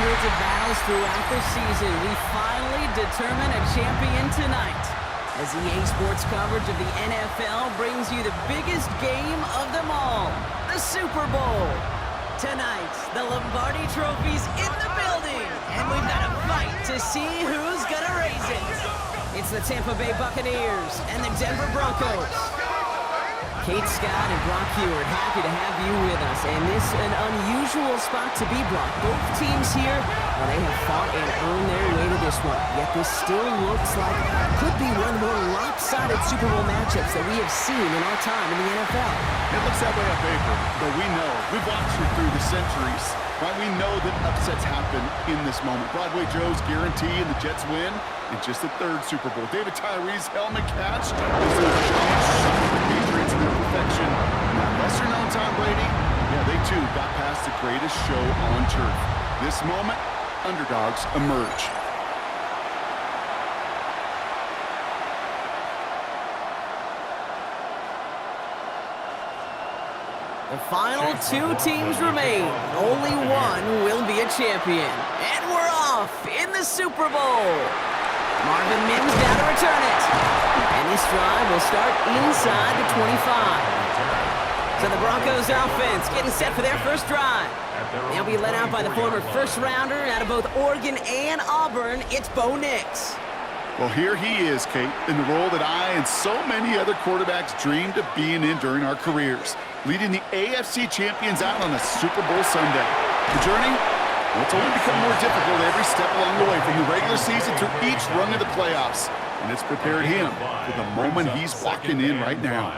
hundreds of battles throughout the season, we finally determine a champion tonight. As EA Sports coverage of the NFL brings you the biggest game of them all, the Super Bowl. Tonight, the Lombardi Trophy's in the building, and we've got a fight to see who's gonna raise it. It's the Tampa Bay Buccaneers and the Denver Broncos. Kate Scott and Brock Heward, happy to have you with us. And this an unusual spot to be, Brock. Both teams here, well, they have fought and earned their way to this one. Yet this still looks like could be one of the more lopsided Super Bowl matchups that we have seen in our time in the NFL. It looks that way on paper, but we know. We've watched it through the centuries. Right? We know that upsets happen in this moment. Broadway Joe's guarantee and the Jets win in just the third Super Bowl. David Tyree's helmet catch is those giants shot the Patriots in their perfection. Now, lesser-known Tom Brady, yeah, they too got past the greatest show on turf. This moment, underdogs emerge. The final two teams remain. Only one will be a champion. And we're off in the Super Bowl. Marvin Mims down to return it. And this drive will start inside the 25. So the Broncos offense getting set for their first drive. They'll be led out by the former first-rounder out of both Oregon and Auburn. It's Bo Nix. Well, here he is, Kate, in the role that I and so many other quarterbacks dreamed of being in during our careers, leading the AFC champions out on a Super Bowl Sunday. The journey? Well, it's only become more difficult every step along the way, from the regular season through each run of the playoffs. And it's prepared him for the moment he's walking in right now.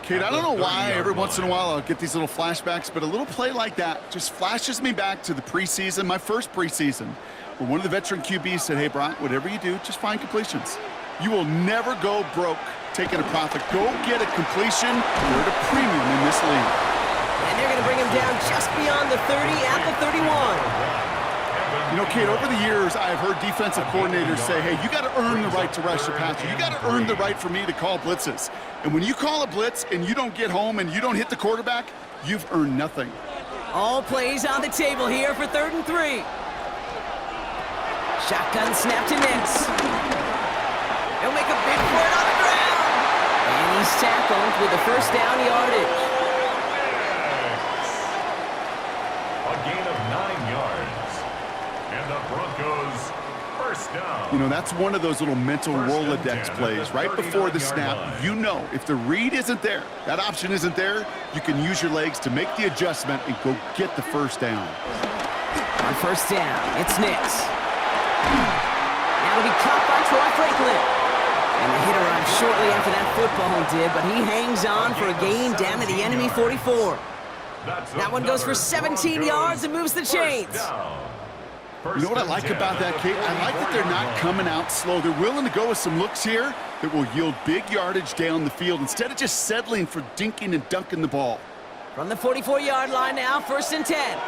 Kate, I don't know why every once in a while I'll get these little flashbacks, but a little play like that just flashes me back to the preseason, my first preseason, where one of the veteran QBs said, hey, Brock, whatever you do, just find completions. You will never go broke taking a profit. Go get a completion. You're at a premium in this league. And they're going to bring him down just beyond the 30 at the 31. You know, Kate, over the years, I've heard defensive coordinators say, hey, you got to earn the right to rush the passer. You got to earn the right for me to call blitzes. And when you call a blitz and you don't get home and you don't hit the quarterback, you've earned nothing. All plays on the table here for 3rd and 3. Shotgun snap to Nix. He'll make a big play on the ground. And he's tackled with the first down yardage. A gain of 9 yards. And the Broncos first down. You know, that's one of those little mental Rolodex plays. Right before the snap, you know if the read isn't there, that option isn't there, you can use your legs to make the adjustment and go get the first down. On first down, it's Nix. Now to be caught by Troy Franklin. And the hit arrived shortly after that football did, but he hangs on for a gain down to the enemy 44. That one goes for 17 yards and moves the chains. You know what I like about that, Kate? I like that they're not coming out slow. They're willing to go with some looks here that will yield big yardage down the field instead of just settling for dinking and dunking the ball. From the 44-yard line now, 1st and 10.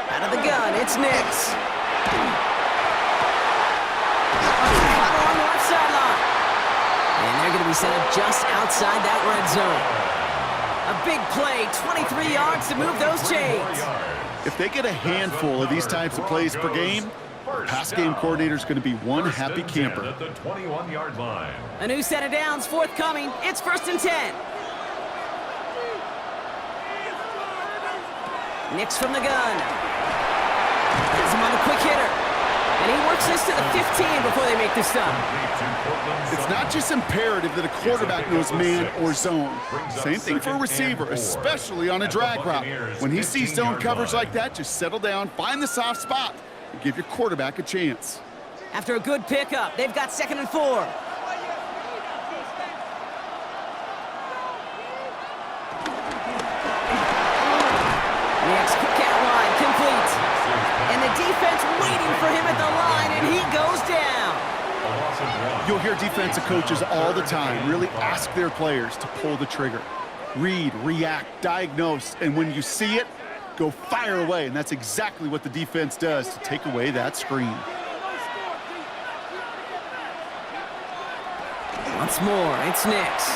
Out of the gun, it's Nix. On the left sideline. And they're going to be set up just outside that red zone. A big play, 23 yards to move those chains. If they get a handful of these types of plays per game, the pass game coordinator is going to be one happy camper. At the 21-yard line. A new set of downs forthcoming. It's 1st and 10. Nix from the gun. Has him on the quick hitter. And he works this to the 15 before they make the stop. It's not just imperative that a quarterback knows man or zone. Same thing for a receiver, especially on a drag route. When he sees zone coverage like that, just settle down, find the soft spot, and give your quarterback a chance. After a good pickup, they've got 2nd and 4. Next kick out line, complete. And the defense waiting for him at the line, and he goes down. You'll hear defensive coaches all the time really ask their players to pull the trigger. Read, react, diagnose, and when you see it, go fire away. And that's exactly what the defense does to take away that screen. Once more, it's Nix.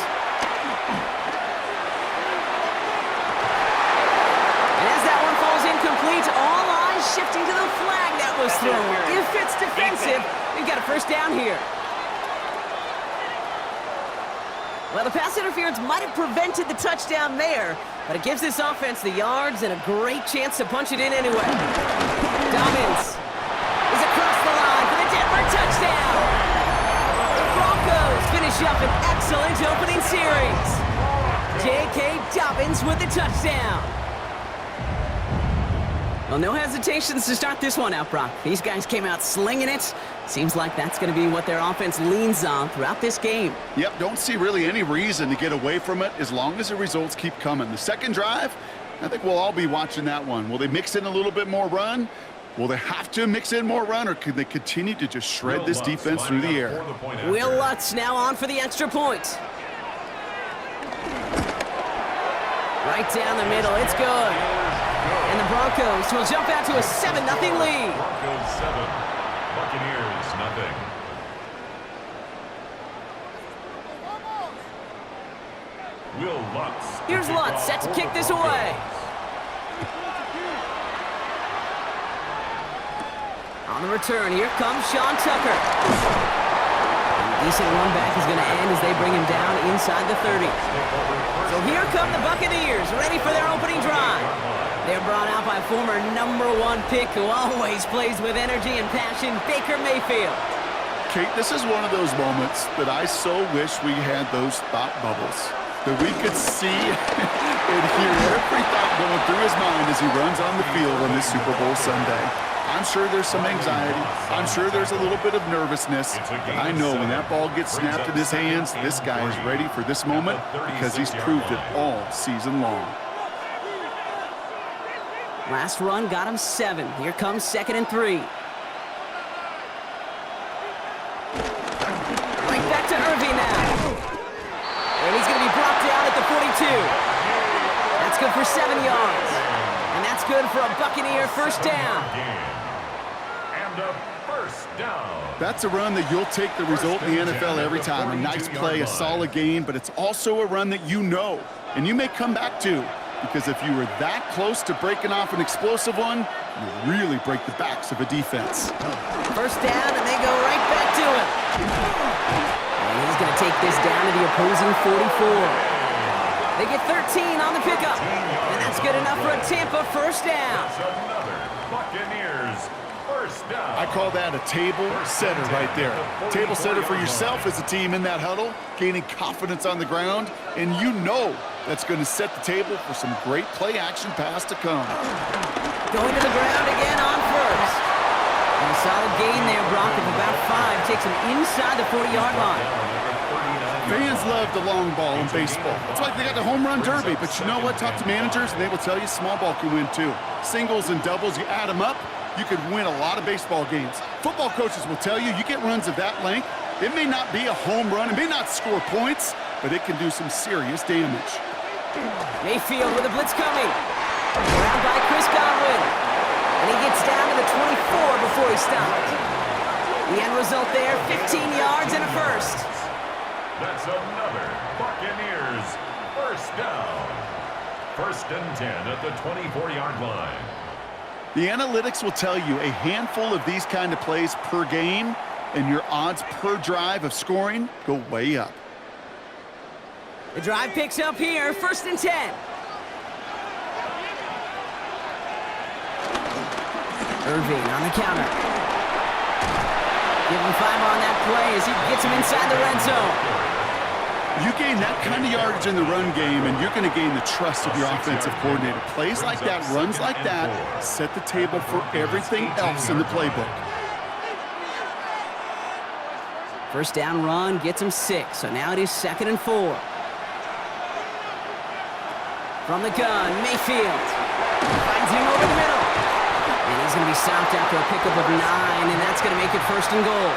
And as that shifting to the flag that was thrown. If it's defensive, we've got a first down here. Well, the pass interference might have prevented the touchdown there, but it gives this offense the yards and a great chance to punch it in anyway. Dobbins is across the line for the Denver touchdown. The Broncos finish up an excellent opening series. J.K. Dobbins with the touchdown. Well, no hesitations to start this one out, Brock. These guys came out slinging it. Seems like that's going to be what their offense leans on throughout this game. Yep, don't see really any reason to get away from it as long as the results keep coming. The second drive, I think we'll all be watching that one. Will they mix in a little bit more run? Will they have to mix in more run, or could they continue to just shred this defense through the air? Will Lutz now on for the extra point. Right down the middle, it's good. And the Broncos will jump out to a 7-0 lead. Broncos 7, Buccaneers nothing. Will Lutz. Here's Lutz set to kick this away. On the return, here comes Sean Tucker. And a decent run back is going to end as they bring him down inside the 30. So here come the Buccaneers, ready for their opening drive. They're brought out by former #1 pick who always plays with energy and passion, Baker Mayfield. Kate, this is one of those moments that I so wish we had those thought bubbles, that we could see and hear every thought going through his mind as he runs on the field on this Super Bowl Sunday. I'm sure there's some anxiety. I'm sure there's a little bit of nervousness. But I know when that ball gets snapped in his hands, this guy is ready for this moment because he's proved it all season long. Last run got him 7. Here comes 2nd and 3. Right back to Irving now. And he's going to be brought down at the 42. That's good for 7 yards. And that's good for a Buccaneer first down. And a first down. That's a run that you'll take the result in the NFL every time. A nice play, a solid gain, but it's also a run that you know and you may come back to. Because if you were that close to breaking off an explosive one, you really break the backs of a defense. First down, and they go right back to him. And he's going to take this down to the opposing 44. They get 13 on the pickup. And that's good enough for a Tampa first down. That's another Buccaneers first down. I call that a table setter right there. Table setter for yourself as a team in that huddle, gaining confidence on the ground, and you know that's going to set the table for some great play-action pass to come. Going to the ground again on first. And a solid gain there, Brock, of about 5. Takes him inside the 40-yard line. Fans love the long ball in baseball. It's like they got the home run derby, but you know what? Talk to managers, and they will tell you small ball can win too. Singles and doubles, you add them up, you could win a lot of baseball games. Football coaches will tell you, you get runs of that length, it may not be a home run, it may not score points, but it can do some serious damage. Mayfield with a blitz coming. Around by Chris Godwin. And he gets down to the 24 before he stopped. The end result there, 15 yards and a first. That's another Buccaneers first down. 1st and 10 at the 24-yard line. The analytics will tell you a handful of these kind of plays per game, and your odds per drive of scoring go way up. The drive picks up here, 1st and 10. Irving on the counter. Give him 5 on that play as he gets him inside the red zone. You gain that kind of yardage in the run game, and you're going to gain the trust of your offensive coordinator. Plays like that, runs like that, set the table for everything else in the playbook. First down run gets him 6, so now it is 2nd and 4. From the gun, Mayfield finds him over the middle. And he's going to be stopped after a pickup of 9, and that's going to make it 1st and goal.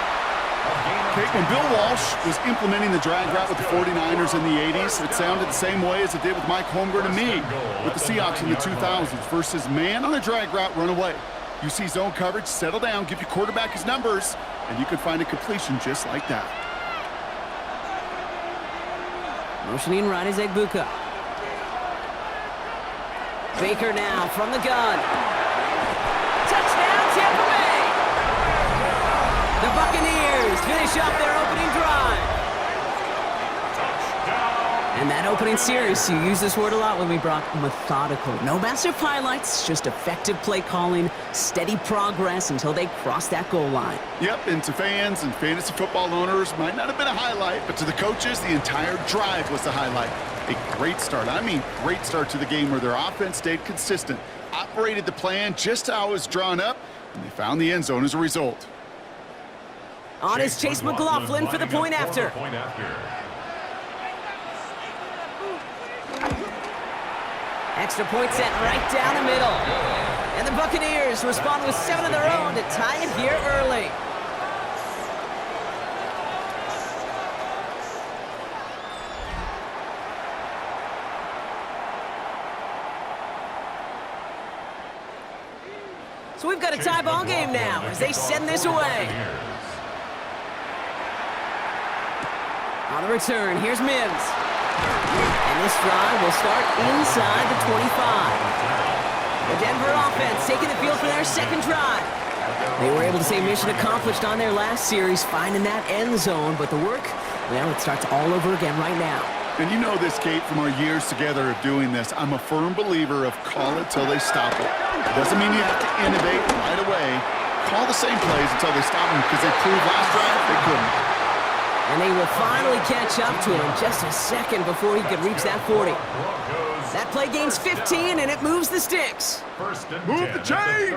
Okay, when Bill Walsh was implementing the drag route with the 49ers in the 80s, it sounded the same way as it did with Mike Holmgren and me with the Seahawks in the 2000s versus man on a drag route, run away. You see zone coverage, settle down, give your quarterback his numbers, and you can find a completion just like that. Motioning right is Egbuka. Baker now from the gun. touchdown, Tampa Bay! The Buccaneers finish off their opening drive. And that opening series, you use this word a lot with me, Brock, methodical. No massive highlights, just effective play calling, steady progress until they cross that goal line. Yep, and to fans and fantasy football owners, might not have been a highlight, but to the coaches, the entire drive was the highlight. A great start, I mean great start to the game where their offense stayed consistent, operated the plan just how it was drawn up, and they found the end zone as a result. On is Chase McLaughlin for the point after. Extra point set right down the middle. And the Buccaneers respond with 7 of their own to tie it here early. So we've got a tie ball game now as they send this away. On the return, here's Mims. And this drive will start inside the 25. The Denver offense taking the field for their second drive. They were able to say mission accomplished on their last series, finding that end zone, but the work, well, it starts all over again right now. And you know this, Kate, from our years together of doing this. I'm a firm believer of call it till they stop it. Doesn't mean you have to innovate right away. Call the same plays until they stop them, because they proved last drive they couldn't. And they will finally catch up to him just a second before he could reach that 40. That play gains 15, and it moves the sticks. Move the chains!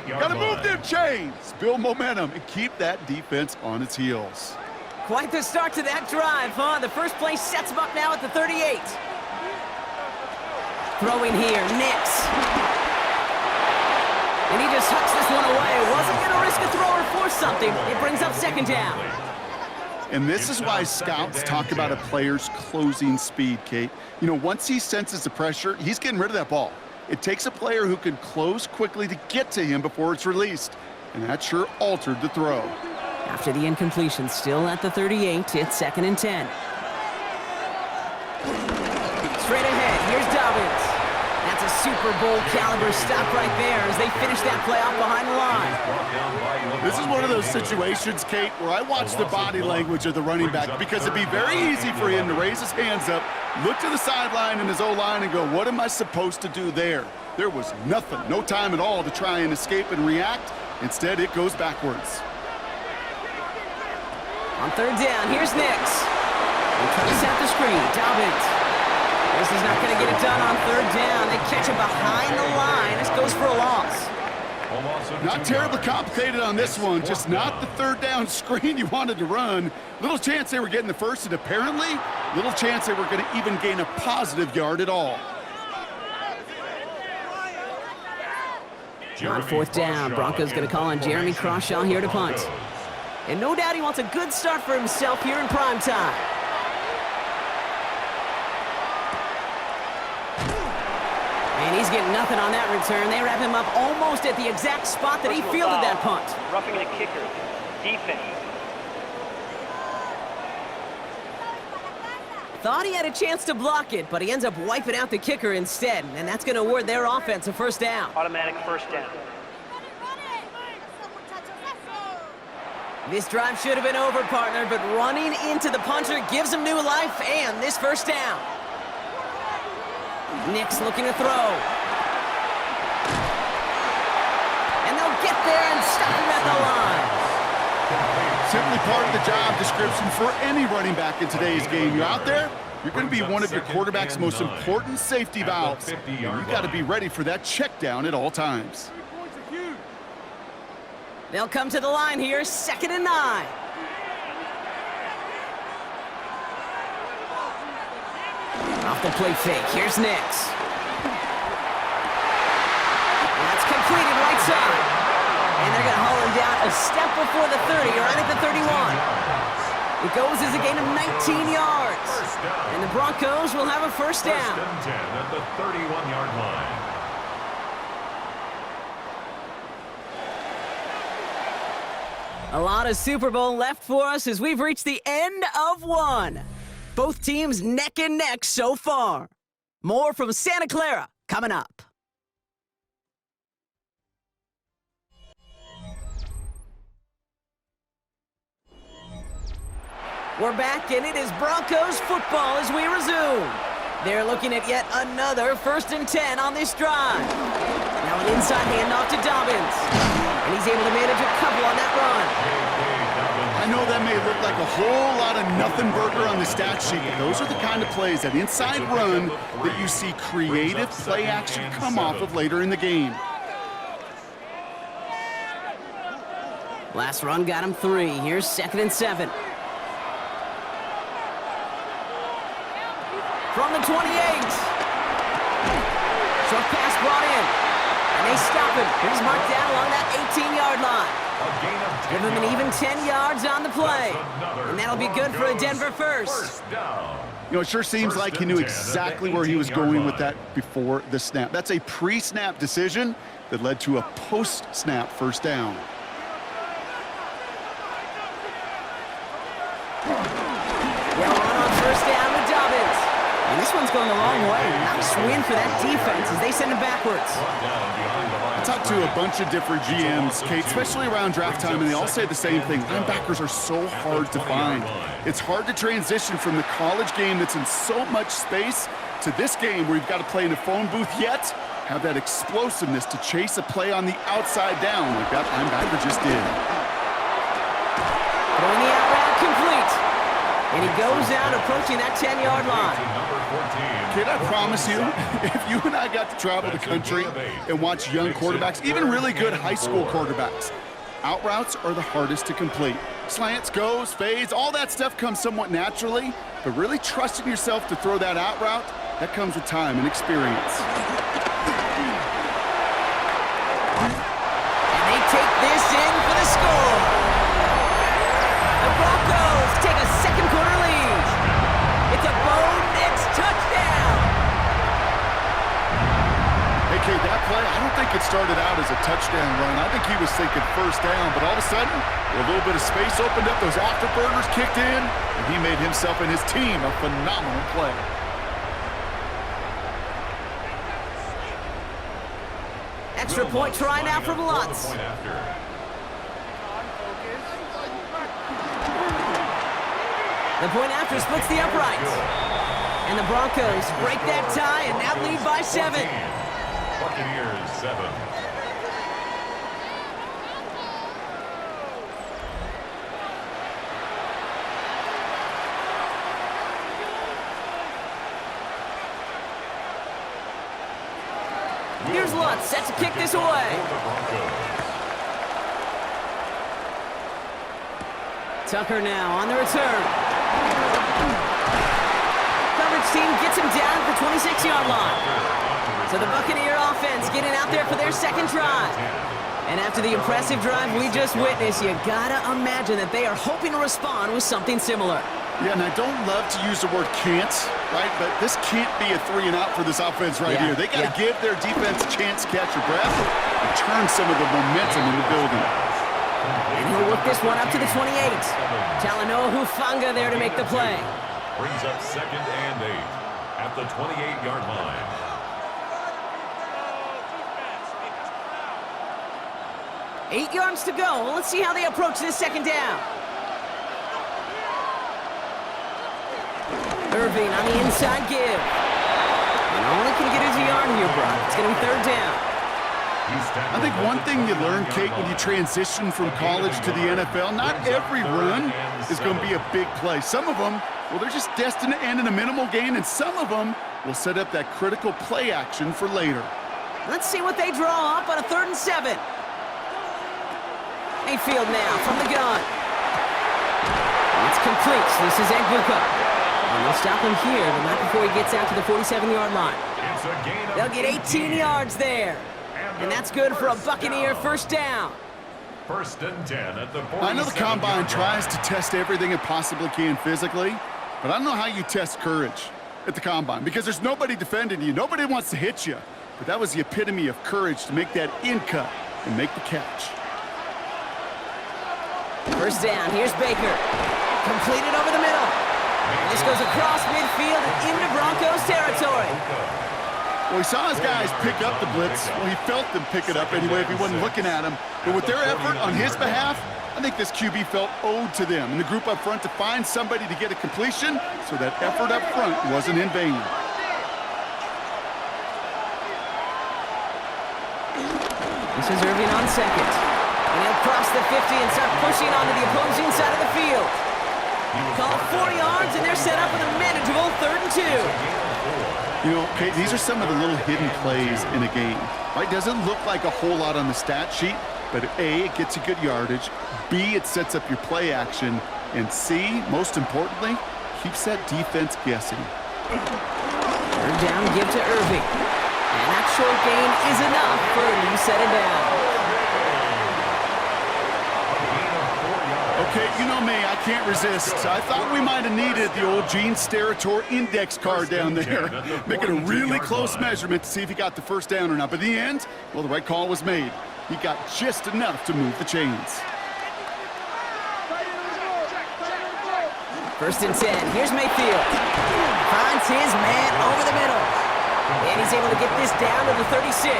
Gotta move them chains! Build momentum and keep that defense on its heels. Quite the start to that drive, huh? The first play sets him up now at the 38. Throwing here, Nix. And he just hucks this one away. Wasn't going to risk a throw or force something. It brings up second down. And this is why scouts talk about a player's closing speed, Kate. You know, once he senses the pressure, he's getting rid of that ball. It takes a player who can close quickly to get to him before it's released. And that sure altered the throw. After the incompletion, still at the 38, it's 2nd and 10. Straight ahead, here's Dobbins. That's a Super Bowl caliber stop right there as they finish that play off behind the line. This is one of those situations, Kate, where I watch the body language of the running back, because it'd be very easy for him to raise his hands up, look to the sideline in his O-line and go, what am I supposed to do there? There was nothing, no time at all to try and escape and react. Instead, it goes backwards. On 3rd down, here's Nix. They're trying to set the screen. Dobbins. This is not going to get it done on 3rd down. They catch him behind the line. This goes for a loss. Not terribly complicated on this one. Just not the 3rd down screen you wanted to run. Little chance they were getting the first, and apparently little chance they were going to even gain a positive yard at all. On 4th down, Broncos going to call on Jeremy Crawshaw here to punt. And no doubt he wants a good start for himself here in prime time. And he's getting nothing on that return. They wrap him up almost at the exact spot that he fielded that punt. Roughing the kicker. Defense. Thought he had a chance to block it, but he ends up wiping out the kicker instead. And that's going to award their offense a 1st down. Automatic 1st down. This drive should have been over, partner, but running into the punter gives him new life and this 1st down. Nix looking to throw. And they'll get there and stop him at the line. Simply part of the job description for any running back in today's game. You're out there, you're going to be one of your quarterback's most important safety valves. And you've got to be ready for that check down at all times. They'll come to the line here, 2nd and 9. Off the play fake, here's Nix. That's completed right side. And they're going to haul him down a step before the 30, or right at the 31. It goes as a gain of 19 yards. And the Broncos will have a 1st down. 1st and 10 at the 31-yard line. A lot of Super Bowl left for us as we've reached the end of one. Both teams neck and neck so far. More from Santa Clara coming up. We're back, and it is Broncos football as we resume. They're looking at yet another 1st and 10 on this drive. Now an inside handoff to Dobbins. And he's able to manage a couple on that run. I know that may look like a whole lot of nothing burger on the stat sheet, but those are the kind of plays, that inside run, that you see creative play action come off of later in the game. Last run got him 3. Here's 2nd and 7. From the 28. Short pass brought in. And they stop him. He's marked down along that 18-yard line. Give him an even 10 yards on the play. And that'll be good for a Denver first. You know, it sure seems like he knew exactly where he was going with that before the snap. That's a pre-snap decision that led to a post-snap first down. They'll run on first down with Dobbins. And this one's going the wrong way. Nice win for that defense as they send him backwards. I talked to a bunch of different GMs, Kate, especially around draft time, and they all say the same thing. Linebackers are so hard to find. It's hard to transition from the college game that's in so much space to this game where you've got to play in a phone booth, yet have that explosiveness to chase a play on the outside down like that linebacker just did. Throwing the out route complete. And he goes out approaching that 10-yard line. Kid, I promise you, if you and I got to travel the country and watch young quarterbacks, even really good high school quarterbacks, out routes are the hardest to complete. Slants, goes, fades, all that stuff comes somewhat naturally, but really trusting yourself to throw that out route, that comes with time and experience. And they take this in for the score. The Broncos take a second quarter lead. It's a Bo Nix touchdown. Hey, Kate, that play, I don't think it started out as a touchdown run. I think he was thinking first down, but all of a sudden, a little bit of space opened up, those afterburners kicked in, and he made himself and his team a phenomenal play. Extra point try now from Lutz. The point after splits the uprights. And the Broncos break that tie and now lead by 7. Buccaneers 7. Here's Lutz set to kick this away. Tucker now on the return. Coverage team gets him down at the 26-yard line. So the Buccaneer offense getting out there for their second drive. And after the impressive drive we just witnessed, you gotta imagine that they are hoping to respond with something similar. Yeah, and I don't love to use the word can't, right? But this can't be a 3-and-out for this offense right here. They got to give their defense a chance to catch your breath and turn some of the momentum in the building. And he'll work this one up to the 28. Talanoa Hufanga there to make the play. Brings up 2nd and 8 at the 28-yard line. Eight yards to go. Let's see how they approach this second down. Irving on the inside give. And all he can get is a yard here, Brock. It's going to be 3rd down. I think one thing you learn, Kate, when you transition from college to the NFL, not every run is going to be a big play. Some of them, well, they're just destined to end in a minimal gain, and some of them will set up that critical play action for later. Let's see what they draw up on a 3rd and 7. Mayfield now from the gun. It's complete. So this is Egbuka. And they'll stop him here, but not before he gets out to the 47-yard line. They'll get 18 yards there. And that's good for a Buccaneer first down. 1st and 10 at the 47. I know the Combine tries to test everything it possibly can physically, but I don't know how you test courage at the Combine, because there's nobody defending you. Nobody wants to hit you. But that was the epitome of courage to make that in cut and make the catch. First down, here's Baker. Completed over the middle. This goes across midfield and into Broncos territory. Well, he saw his guys pick up the blitz. Well, he felt them pick it up anyway if he wasn't looking at him. But with their effort on his behalf, I think this QB felt owed to them and the group up front to find somebody to get a completion so that effort up front wasn't in vain. This is Irving on second. And he'll cross the 50 and start pushing onto the opposing side of the field. Call 4 yards, and they're set up with a manageable 3rd and 2. You know, Kate, these are some of the little hidden plays in a game. Right? Doesn't look like a whole lot on the stat sheet, but A, it gets you good yardage. B, it sets up your play action. And C, most importantly, keeps that defense guessing. 3rd down, give to Irving. And that short gain is enough for a new set of down. Okay, you know me, I can't resist. I thought we might have needed the old Gene Steratore index card down there. Making a really close measurement to see if he got the first down or not. But in the end, well, the right call was made. He got just enough to move the chains. 1st and 10. Here's Mayfield. Finds his man over the middle. And he's able to get this down to the 36.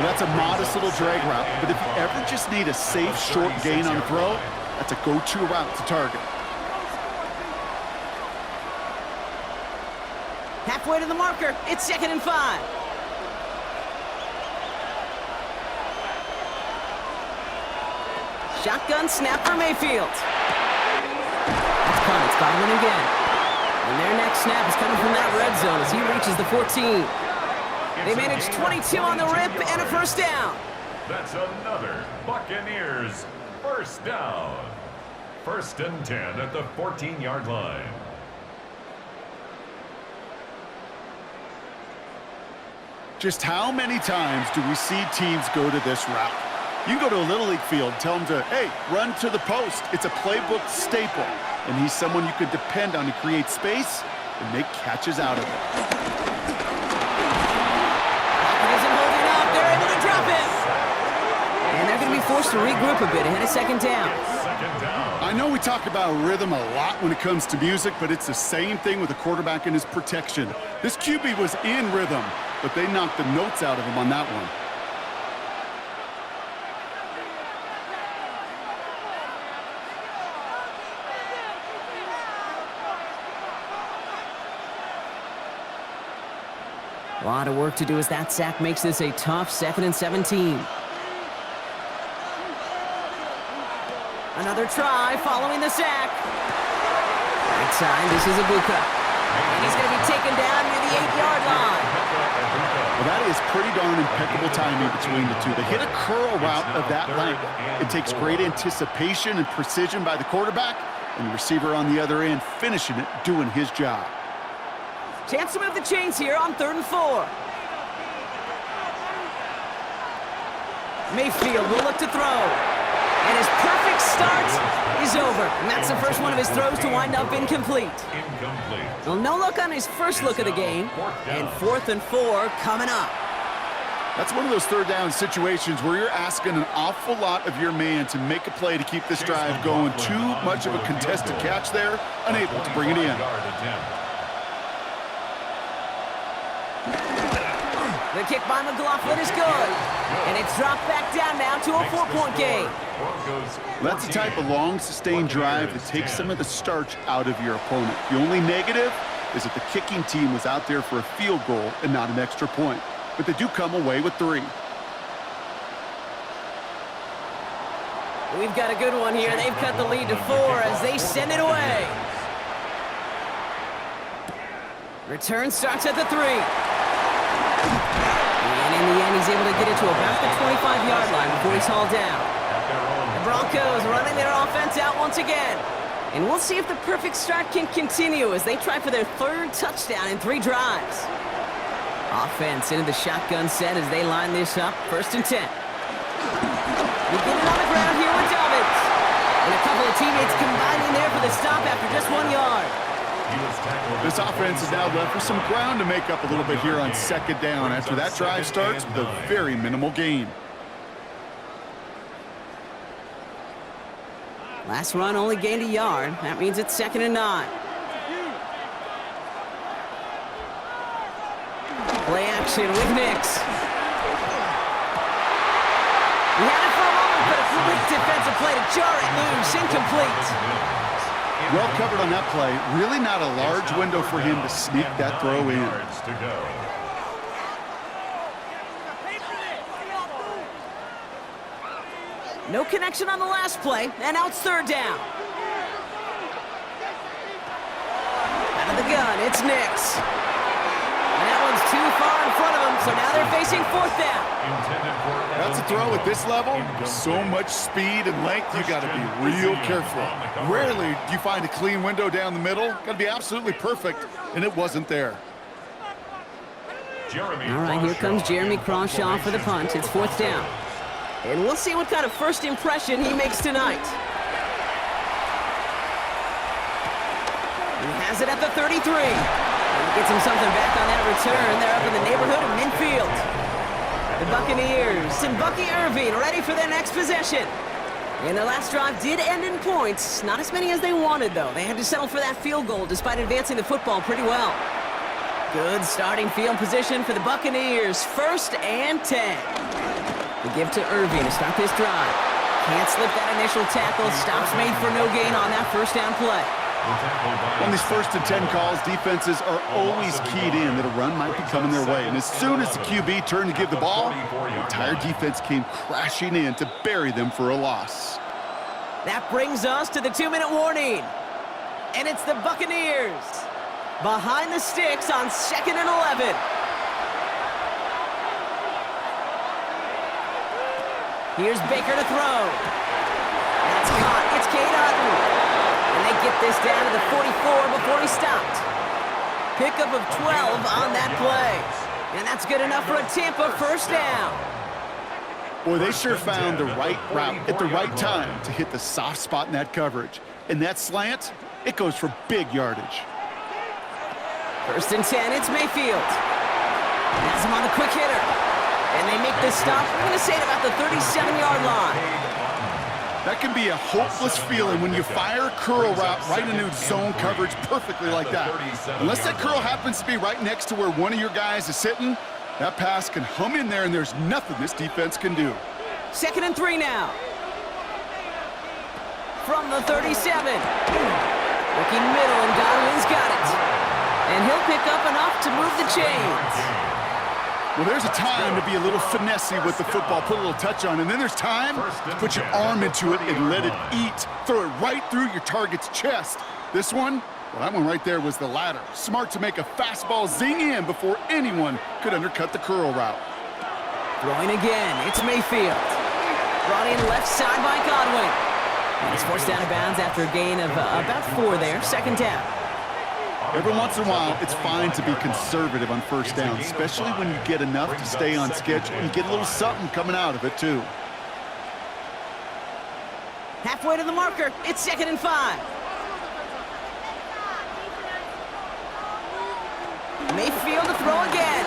Well, that's a modest little drag route, but if you ever just need a safe, short gain on the throw, that's a go-to route to target. Halfway to the marker. It's 2nd and 5. Shotgun snap for Mayfield. It's caught. It's got him in again. And their next snap is coming from that red zone as he reaches the 14. They manage 22 on the rip and a 1st down. That's another Buccaneers 1st down. 1st and 10 at the 14-yard line. Just how many times do we see teams go to this route? You go to a Little League field, tell them to, hey, run to the post. It's a playbook staple, and he's someone you could depend on to create space and make catches out of it. Forced to regroup a bit ahead of 2nd down. I know we talk about rhythm a lot when it comes to music, but it's the same thing with a quarterback and his protection. This QB was in rhythm, but they knocked the notes out of him on that one. A lot of work to do as that sack makes this a tough 2nd and 17. Another try following the sack. Right side, this is Ibuka. And he's going to be taken down near the 8-yard line. Well, that is pretty darn impeccable timing between the two. They hit a curl route of that length. It takes great anticipation and precision by the quarterback, and the receiver on the other end finishing it, doing his job. Chance to move the chains here on 3rd and 4. Mayfield will look to throw. And his perfect start is over. And that's the first one of his throws to wind up incomplete. Well, no look on his first look of the game. And 4th and 4 coming up. That's one of those 3rd down situations where you're asking an awful lot of your man to make a play to keep this drive going. Too much of a contested catch there, unable to bring it in. The kick by McLaughlin is good. And it's dropped back down now to a 4-point game. That's the type of long, sustained drive that takes some of the starch out of your opponent. The only negative is that the kicking team was out there for a field goal and not an extra point. But they do come away with 3. We've got a good one here. They've cut the lead to 4 as they send it away. Return starts at the 3. And in the end, he's able to get it to about the 25-yard line before he's hauled down. The Broncos running their offense out once again. And we'll see if the perfect start can continue as they try for their 3rd touchdown in 3 drives. Offense into the shotgun set as they line this up. 1st and 10. We get it on the ground here with Dobbins. And a couple of teammates combining there for the stop after just 1 yard. This offense is now left with some ground to make up a little bit here on 2nd down after that drive starts with a very minimal gain. Last run only gained a yard. That means it's 2nd and 9. Play action with Nix. We had it for a moment, but a complete defensive play to jar it loose. Incomplete. Well covered on that play. Really not a large window for him to sneak that throw in. No connection on the last play, and now it's third down. Out of the gun, it's Nix. And that one's too far in front of him, so now they're facing fourth down. That's a throw at this level. So much speed and length, you got to be real careful. Rarely do you find a clean window down the middle. Got to be absolutely perfect, and it wasn't there. All right, here comes Jeremy Crawshaw for the punt. It's fourth down. And we'll see what kind of first impression he makes tonight. He has it at the 33. And he gets him something back on that return. They're up in the neighborhood of midfield. The Buccaneers and Bucky Irving ready for their next possession. And their last drive did end in points. Not as many as they wanted, though. They had to settle for that field goal despite advancing the football pretty well. Good starting field position for the Buccaneers. 1st and 10. They give to Irving to start this drive. Can't slip that initial tackle. Stops made for no gain on that first down play. On these 1st and 10 calls, defenses are always keyed in that a run might be coming their way. And as soon as the QB turned to give the ball, the entire defense came crashing in to bury them for a loss. That brings us to the 2-minute warning. And it's the Buccaneers behind the sticks on 2nd and 11. Here's Baker to throw. That's caught. It's Cade Otton. And they get this down to the 44 before he stopped. Pickup of 12 on that play. And that's good enough for a Tampa first down. Boy, they sure found the right route at the right time to hit the soft spot in that coverage. And that slant, it goes for big yardage. 1st and 10, it's Mayfield. Has him on the quick hitter. And they make this stop, I'm going to say, at about the 37-yard line. That can be a hopeless feeling when you fire a curl route right into zone coverage perfectly like that. Unless that curl happens to be right next to where one of your guys is sitting, that pass can hum in there and there's nothing this defense can do. 2nd and 3 now. From the 37. Looking middle, and Godwin's got it. And he'll pick up enough to move the chains. Well, there's a time to be a little finessey with the football, put a little touch on, and then there's time to put your arm into it and let it eat. Throw it right through your target's chest. This one, well, that one right there was the latter. Smart to make a fastball zing in before anyone could undercut the curl route. Throwing again, it's Mayfield. Brought in left side by Godwin. And he's forced out of bounds after a gain of about 4 there, 2nd down. Every once in a while, it's fine to be conservative on first down, especially when you get enough to stay on schedule and you get a little something coming out of it, too. Halfway to the marker, it's 2nd and 5. Mayfield to throw again.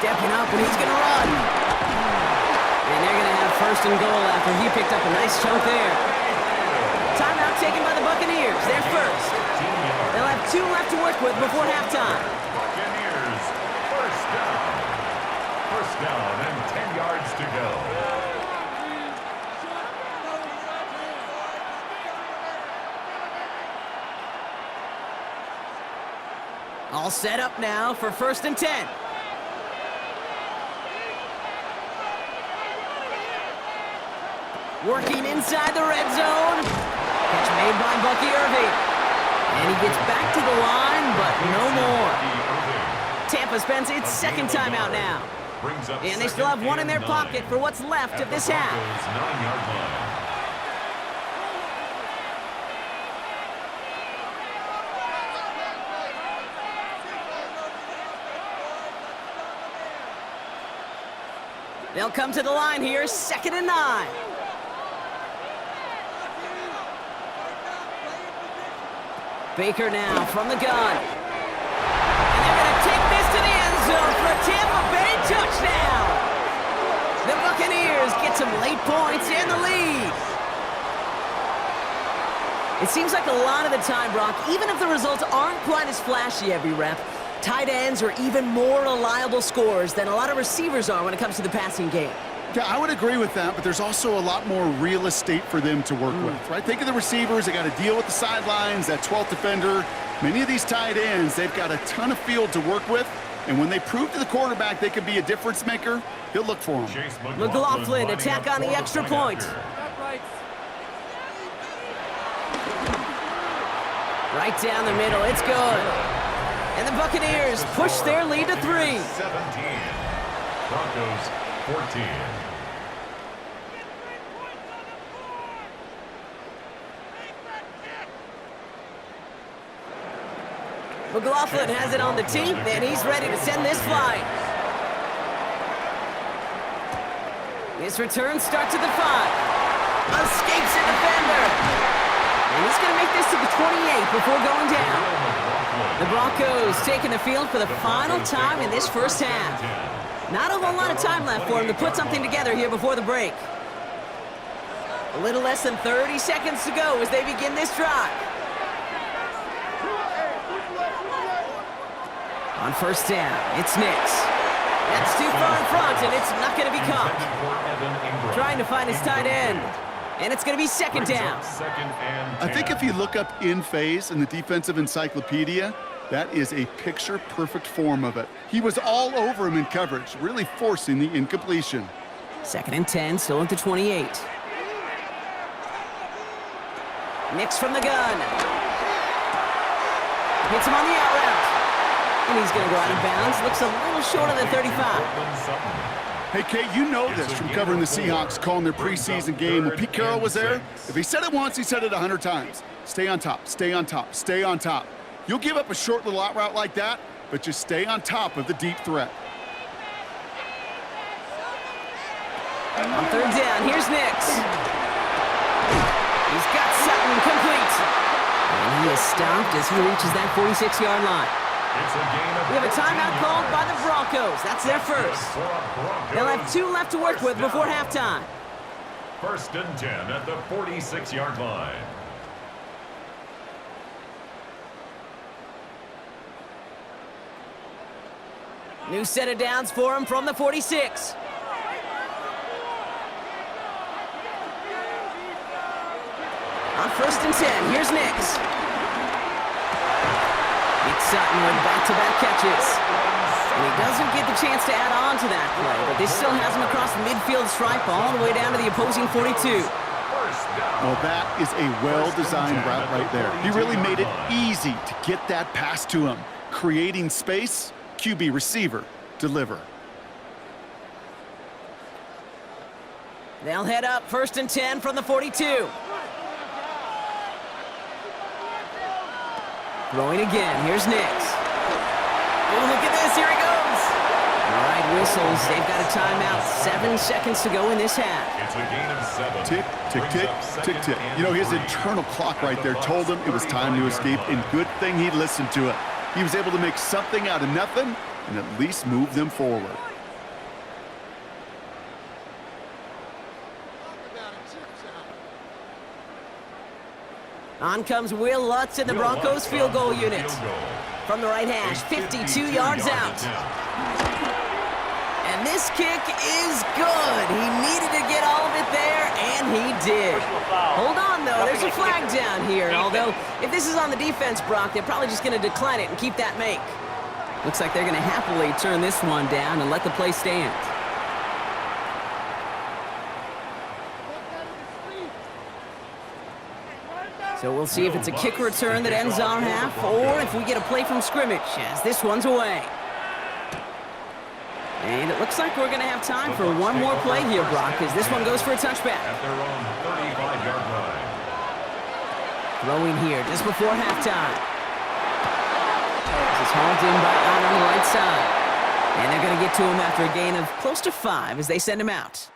Stepping up, and he's going to run. And they're going to have 1st and goal after he picked up a nice chunk there. Timeout taken by the Buccaneers. They're first. They'll have 2 left to work with before halftime. Buccaneers, 1st down. 1st down and 10 yards to go. All set up now for 1st and 10. Working inside the red zone. Catch made by Bucky Irving. And he gets back to the line, but no more. Tampa spends its 2nd timeout now. And they still have 1 in their pocket for what's left of this half. They'll come to the line here, 2nd and 9. Baker now from the gun. And they're going to take this to the end zone for a Tampa Bay touchdown. The Buccaneers get some late points and the lead. It seems like a lot of the time, Brock, even if the results aren't quite as flashy every rep, tight ends are even more reliable scorers than a lot of receivers are when it comes to the passing game. Yeah, I would agree with that, but there's also a lot more real estate for them to work with, right? Think of the receivers. They got to deal with the sidelines, that 12th defender. Many of these tight ends, they've got a ton of field to work with, and when they prove to the quarterback they can be a difference maker, he'll look for them. McLaughlin, attack on the extra point. Right down the middle, it's good. And the Buccaneers push their lead to 3. 17. Broncos 14. McLaughlin has it on the tee, and he's ready to send this flying. This return starts at the 5. Escapes a defender. And he's going to make this to the 28 before going down. The Broncos taking the field for the final time in this first half. Not a whole lot of time left for him to put something together here before the break. A little less than 30 seconds to go as they begin this drive. On first down, it's Nix. That's too far in front, and it's not going to be caught. Trying to find his tight end. And it's going to be second down. I think if you look up in phase in the defensive encyclopedia, that is a picture-perfect form of it. He was all over him in coverage, really forcing the incompletion. Second and 10, still at the 28. Nix from the gun. Hits him on the out route. And he's going to go out of bounds. Looks a little short of the 35. Hey, Kate, you know this from covering the Seahawks, calling their preseason game. When Pete Carroll was there, if he said it once, he said it 100 times. Stay on top, stay on top, stay on top. You'll give up a short little out route like that, but just stay on top of the deep threat. On third down, here's Nix. He's got Sutton complete. And he is stopped as he reaches that 46-yard line. We have a timeout called by the Broncos. That's their first. They'll have 2 left to work with before halftime. First and 10 at the 46-yard line. New set of downs for him from the 46. On first and 10, here's Nix. Sutton with back-to-back catches. And he doesn't get the chance to add on to that play, but this still has him across the midfield stripe all the way down to the opposing 42. Well, that is a well-designed route right there. He really made it easy to get that pass to him. Creating space, QB receiver, deliver. They'll head up first and 10 from the 42. Throwing again, here's Nix. Oh, look at this, here he goes. All right, whistles, they've got a timeout. 7 seconds to go in this half. It's a gain of 7. Tick, tick, tick, tick, tick. You know, his internal clock right there told him it was time to escape, and good thing he listened to it. He was able to make something out of nothing and at least move them forward. On comes Will Lutz in the Broncos field goal unit. From the right hash, 52 yards out. And this kick is good. He needed to get all of it there, and he did. Hold on, though. There's a flag down here. Although, if this is on the defense, Brock, they're probably just going to decline it and keep that make. Looks like they're going to happily turn this one down and let the play stand. So we'll see if it's a kick return that ends our half, or if we get a play from scrimmage, as this one's away. And it looks like we're going to have time for one more play here, Brock, as this one goes for a touchback. At their own 35-yard line. Throwing here just before halftime. This is hauled in by Allen on the right side. And they're going to get to him after a gain of close to 5 as they send him out.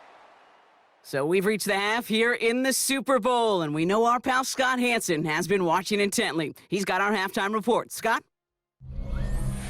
So we've reached the half here in the Super Bowl, and we know our pal Scott Hansen has been watching intently. He's got our halftime report. Scott?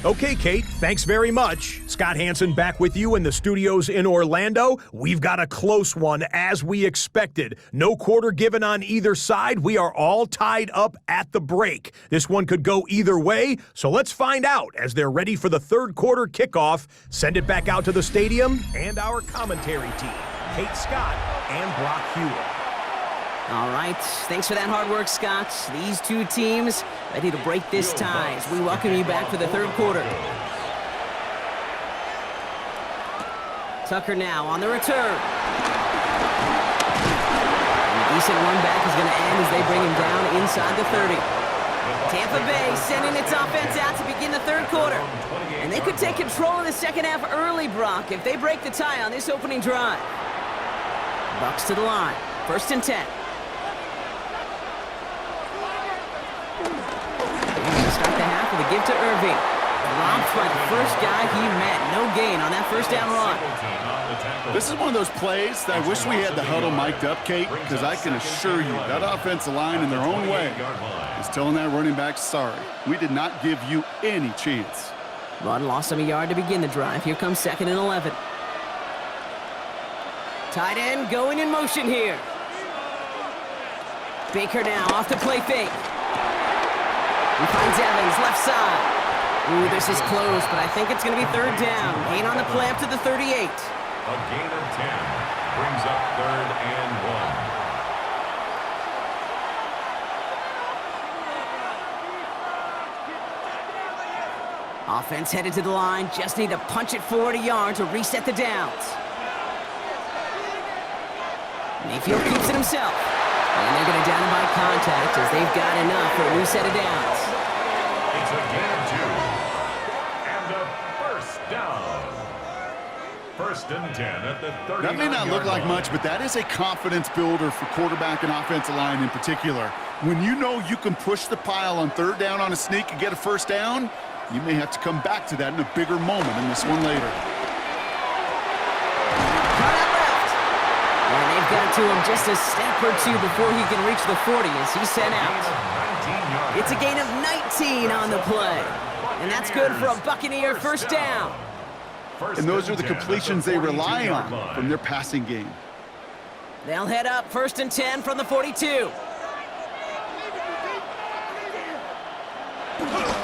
Okay, Kate, thanks very much. Scott Hansen back with you in the studios in Orlando. We've got a close one, as we expected. No quarter given on either side. We are all tied up at the break. This one could go either way, so let's find out as they're ready for the third quarter kickoff. Send it back out to the stadium and our commentary team. Kate Scott and Brock Hewitt. All right, thanks for that hard work, Scott. These two teams ready to break this tie as we welcome you back for the third quarter. Tucker now on the return. And a decent run back is going to end as they bring him down inside the 30. Tampa Bay sending its offense out to begin the third quarter. And they could take control of the second half early, Brock, if they break the tie on this opening drive. Bucks to the line. 1st and 10. Start the half with a give to Irving. Robbed by the first guy he met. No gain on that first down run. This is one of those plays that I wish we had the huddle mic'd up, Kate, because I can assure you that offensive line in their own way is telling that running back, sorry, we did not give you any chance. Run lost him a yard to begin the drive. Here comes 2nd and 11. Tight end going in motion here. Baker now off the play fake. He finds Evans left side. Ooh, this is close, but I think it's going to be 3rd down. Gain on the play up to the 38. A gain of 10 brings up 3rd and 1. Offense headed to the line. Just need to punch it forward a yard to reset the downs. Mayfield keeps it himself. And they're going to down him by contact as they've got enough for a new set of downs. It's a gain of 2. And a first down. 1st and 10 at the 39-yard line. That may not look like much, but that is a confidence builder for quarterback and offensive line in particular. When you know you can push the pile on 3rd down on a sneak and get a first down, you may have to come back to that in a bigger moment in this one later. And they've got it to him just a step or two before he can reach the 40 as he's sent out. It's a gain of 19 on the play. And that's good for a Buccaneer first down. And those are the completions they rely on from their passing game. They'll head up 1st and 10 from the 42.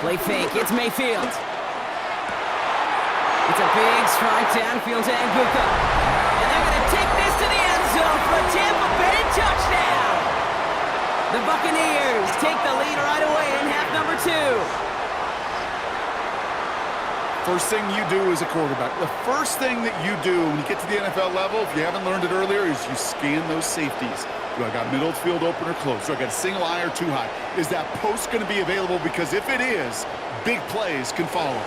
Play fake, it's Mayfield. It's a big strike downfield to Nguka. And they're going to take this to the end zone for a Tampa Bay touchdown. The Buccaneers take the lead right away in half number 2. First thing you do as a quarterback, the first thing that you do when you get to the NFL level, if you haven't learned it earlier, is you scan those safeties. Do I got middle field open or close? Do I got a single high or 2 high? Is that post going to be available? Because if it is, big plays can follow.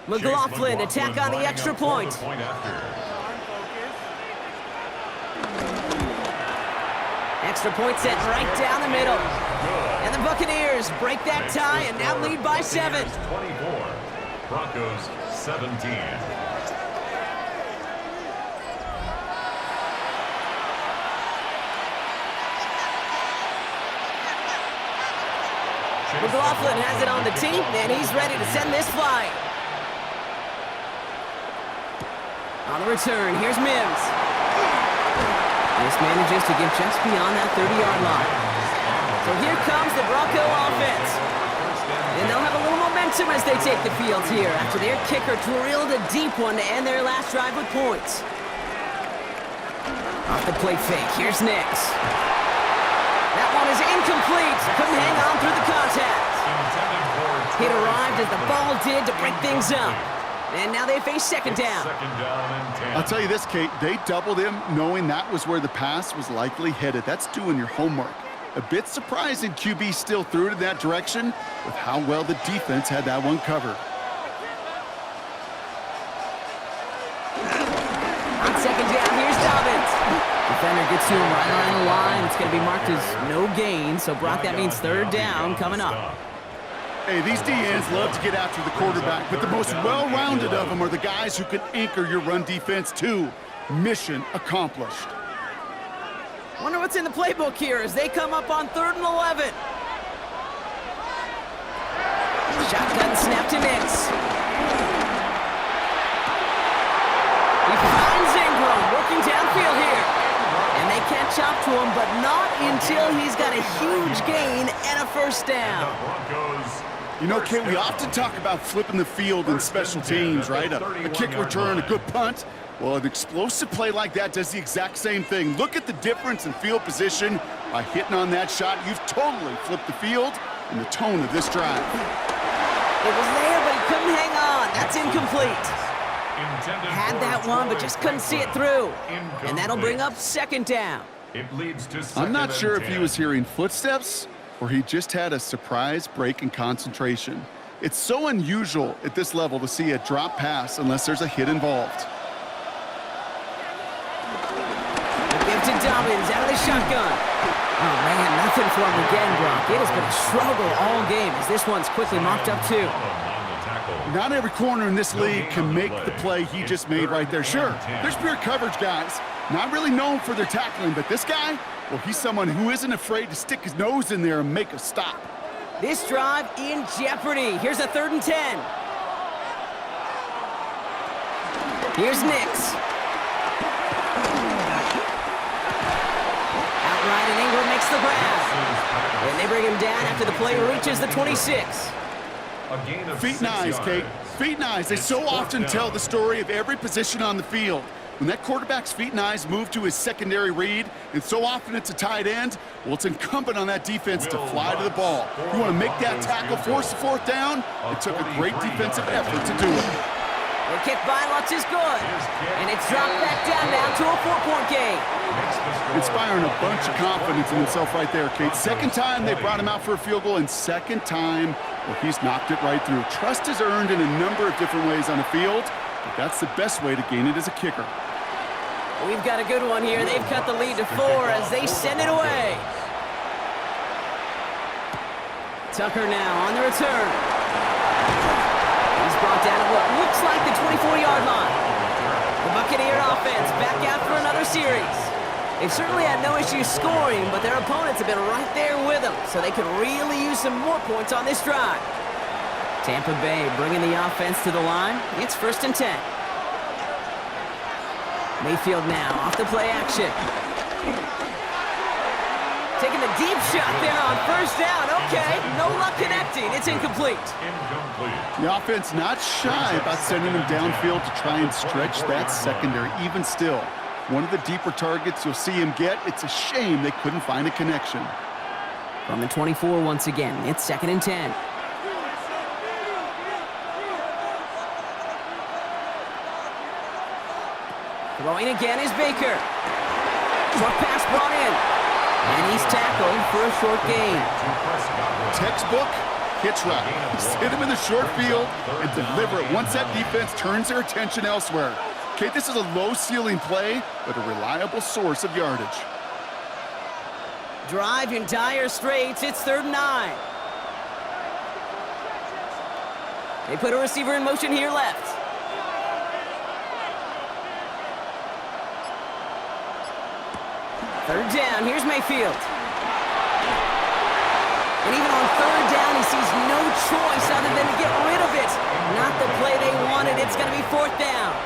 McLaughlin attack on the extra point. Extra point set right down the middle. And the Buccaneers break that tie and now lead by 7. 24, Broncos 17. McLaughlin has it on the team, and he's ready to send this flying. On the return, here's Mims. This manages to get just beyond that 30-yard line. So here comes the Bronco offense. And they'll have a little momentum as they take the field here after their kicker drilled a deep one to end their last drive with points. Off the play fake, here's Nix. That one is incomplete. Couldn't hang on through the contact. It arrived as the ball did to break things up. And now they face 2nd down. I'll tell you this, Kate, they doubled him knowing that was where the pass was likely headed. That's doing your homework. A bit surprising QB still threw it in that direction with how well the defense had that one covered. On 2nd down, here's Dobbins. Defender gets to him right around the line. It's going to be marked as no gain. So, Brock, that means 3rd down coming up. Hey, these DNs love to get after the quarterback, but the most well-rounded of them are the guys who can anchor your run defense too. Mission accomplished. Wonder what's in the playbook here as they come up on 3rd and 11. Shotgun snap to Nix. He finds Ingram working downfield here. And they can't stop to him, but not until he's got a huge gain and a first down. You know, Kate, we often talk about flipping the field in special teams, right? A kick return, a good punt. Well, an explosive play like that does the exact same thing. Look at the difference in field position. By hitting on that shot, you've totally flipped the field and the tone of this drive. It was there, but he couldn't hang on. That's incomplete. Had that one, but just couldn't see it through. And that'll bring up second down. It leads to I'm not sure if he 2nd and 10. was hearing footsteps or he just had a surprise break in concentration. It's so unusual at this level to see a drop pass unless there's a hit involved. Give to Dobbins out of the shotgun. Oh, man, nothing for him again, Brock. It has been a struggle all game as this one's quickly mopped up, too. Not every corner in this league can make the play he just made right there. Sure, there's pure coverage guys, not really known for their tackling, but this guy, well, he's someone who isn't afraid to stick his nose in there and make a stop. This drive in jeopardy. Here's a 3rd and 10. Here's Nix. Outright, and Ingram makes the grab. And they bring him down after the play reaches the 26. Feet and eyes, Kate. Feet and eyes. They so often tell the story of every position on the field. When that quarterback's feet and eyes move to his secondary read, and so often it's a tight end, well, it's incumbent on that defense to fly to the ball. You want to make that tackle, force the 4th down? It took a great defensive effort to do it. The kick by Lutz is good. And it's dropped back down now to a 4-point game. Inspiring a bunch of confidence in himself right there, Kate. Second time they brought him out for a field goal, and second time, well, he's knocked it right through. Trust is earned in a number of different ways on the field, but that's the best way to gain it as a kicker. We've got a good one here. They've cut the lead to 4 as they send it away. Tucker now on the return. He's brought down at what looks like the 24-yard line. The Buccaneer offense back out for another series. They've certainly had no issues scoring, but their opponents have been right there with them, so they could really use some more points on this drive. Tampa Bay bringing the offense to the line. It's 1st and 10. Mayfield now off the play action. Taking the deep shot there on 1st down. Okay, no luck connecting. It's incomplete. The offense not shy about sending him downfield to try and stretch that secondary. Even still, one of the deeper targets you'll see him get. It's a shame they couldn't find a connection. From the 24 once again, it's 2nd and 10. Throwing again is Baker. Short pass brought in. And he's tackled for a short gain. Textbook hitch route. Just hit him in the short field and deliver it once that defense turns their attention elsewhere. Okay, this is a low-ceiling play, but a reliable source of yardage. Drive in dire straits. It's 3rd and 9. They put a receiver in motion here left. Third down, here's Mayfield. And even on 3rd down, he sees no choice other than to get rid of it. Not the play they wanted, it's going to be 4th down.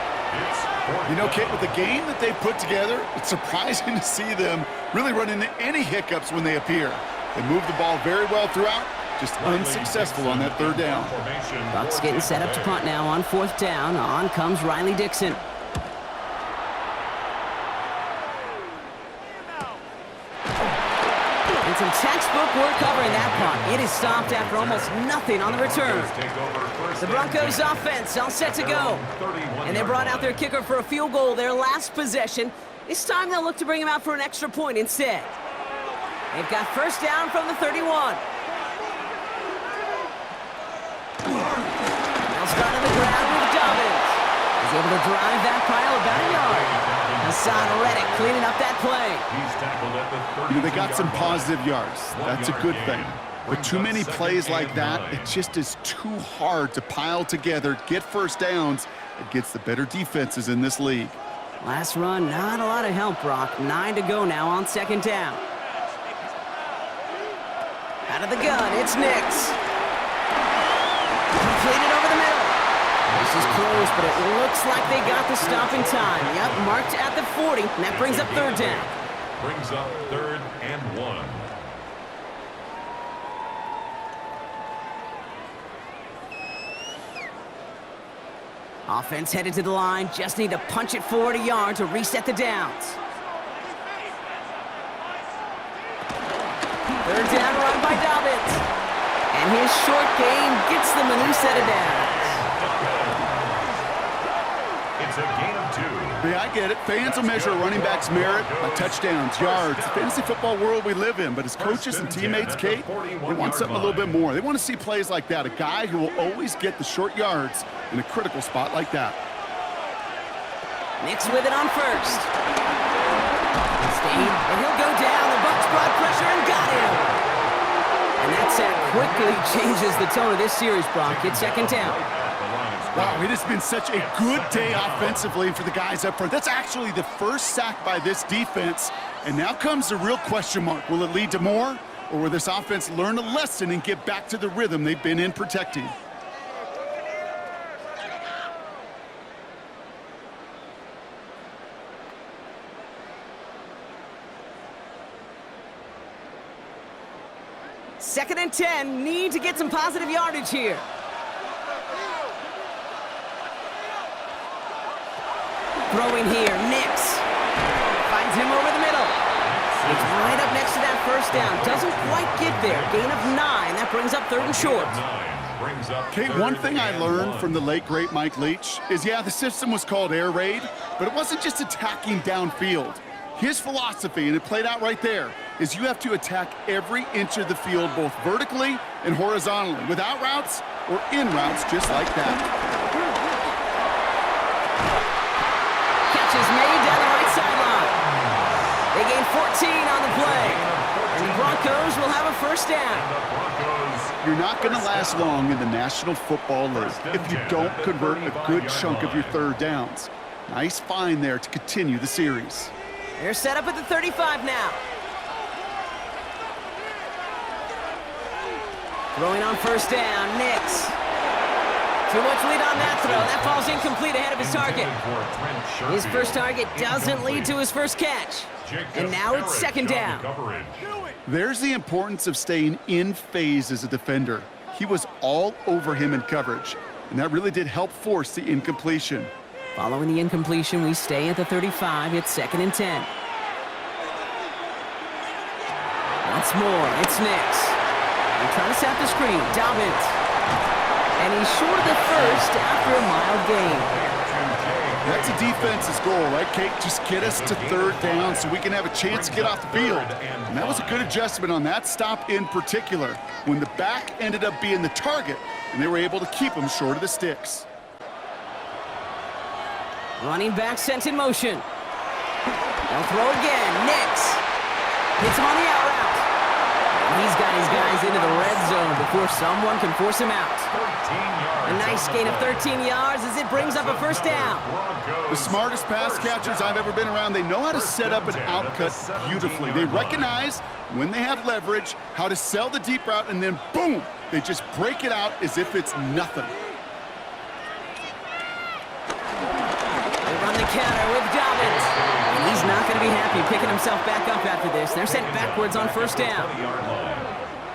You know, Kate, with the game that they put together, it's surprising to see them really run into any hiccups when they appear. They move the ball very well throughout, just unsuccessful on that 3rd down. Bucks getting set up to punt now on 4th down. On comes Riley Dixon. And some textbook work covering that punt. It is stopped after almost nothing on the return. The Broncos offense all set to go. And they brought out their kicker for a field goal their last possession. This time they'll look to bring him out for an extra point instead. They've got 1st down from the 31. They'll start on the ground with Dobbins. He's able to drive that pile about a yard. Hassan Reddick cleaning up that play. You know, they got some positive yards. That's a good thing. But too many plays like that, it just is too hard to pile together, get 1st downs against the better defenses in this league. Last run, not a lot of help, Brock. 9 to go now on 2nd down. Out of the gun, it's Nix. Completed over the middle. This is close, but it looks like they got the stop in time. Yep, marked at the 40, and that brings up 3rd down. Brings up 3rd and 1. Offense headed to the line. Just need to punch it forward a yard to reset the downs. 3rd down run by Dobbins. And his short game gets them a new set of downs. It's a gain of 2. Yeah, I get it. Fans will measure a running back's merit by touchdowns, yards, the fantasy football world we live in. But as coaches and teammates, Kate, they want something a little bit more. They want to see plays like that, a guy who will always get the short yards in a critical spot like that. Nix with it on 1st. Stayed, and he'll go down. The Bucs brought pressure and got him. And that sack quickly changes the tone of this series, Brock. It's 2nd down. Wow, it has been such a good day offensively for the guys up front. That's actually the first sack by this defense. And now comes the real question mark. Will it lead to more? Or will this offense learn a lesson and get back to the rhythm they've been in protecting? Second and 10. Need to get some positive yardage here. Throwing here, Nix. Finds him over the middle. It's right up next to that 1st down. Doesn't quite get there. Gain of 9. That brings up 3rd and short. Kate, one thing I learned from the late, great Mike Leach is, yeah, the system was called air raid, but it wasn't just attacking downfield. His philosophy, and it played out right there, is you have to attack every inch of the field, both vertically and horizontally, without routes or in routes, just like that. Is made down the right sideline. They gain 14 on the play. And the Broncos will have a 1st down. You're not going to last long in the National Football League if you don't convert a good chunk of your 3rd downs. Nice find there to continue the series. They're set up at the 35 now. Throwing on 1st down, Nix. Too much lead on that throw. That falls incomplete ahead of his target. His first target doesn't lead to his first catch. And now it's 2nd down. There's the importance of staying in phase as a defender. He was all over him in coverage, and that really did help force the incompletion. Following the incompletion, we stay at the 35. It's 2nd and 10. Once more, it's Nix. They're trying to set the screen. Dobbins. And he's short of the 1st after a mild gain. That's a defense's goal, right, Kate? Just get us to 3rd down so we can have a chance to get off the field. And that was a good adjustment on that stop in particular, when the back ended up being the target, and they were able to keep him short of the sticks. Running back sent in motion. They'll throw again. Nix. Hits him on the out route. He's got his guys into the red zone before someone can force him out. A nice gain of 13 yards as it brings up a 1st down. The smartest pass catchers I've ever been around, they know how to set up an outcut beautifully. They recognize when they have leverage, how to sell the deep route, and then boom, they just break it out as if it's nothing. They run the counter with Dobbins. And he's not going to be happy picking himself back up after this. They're sent backwards on 1st down.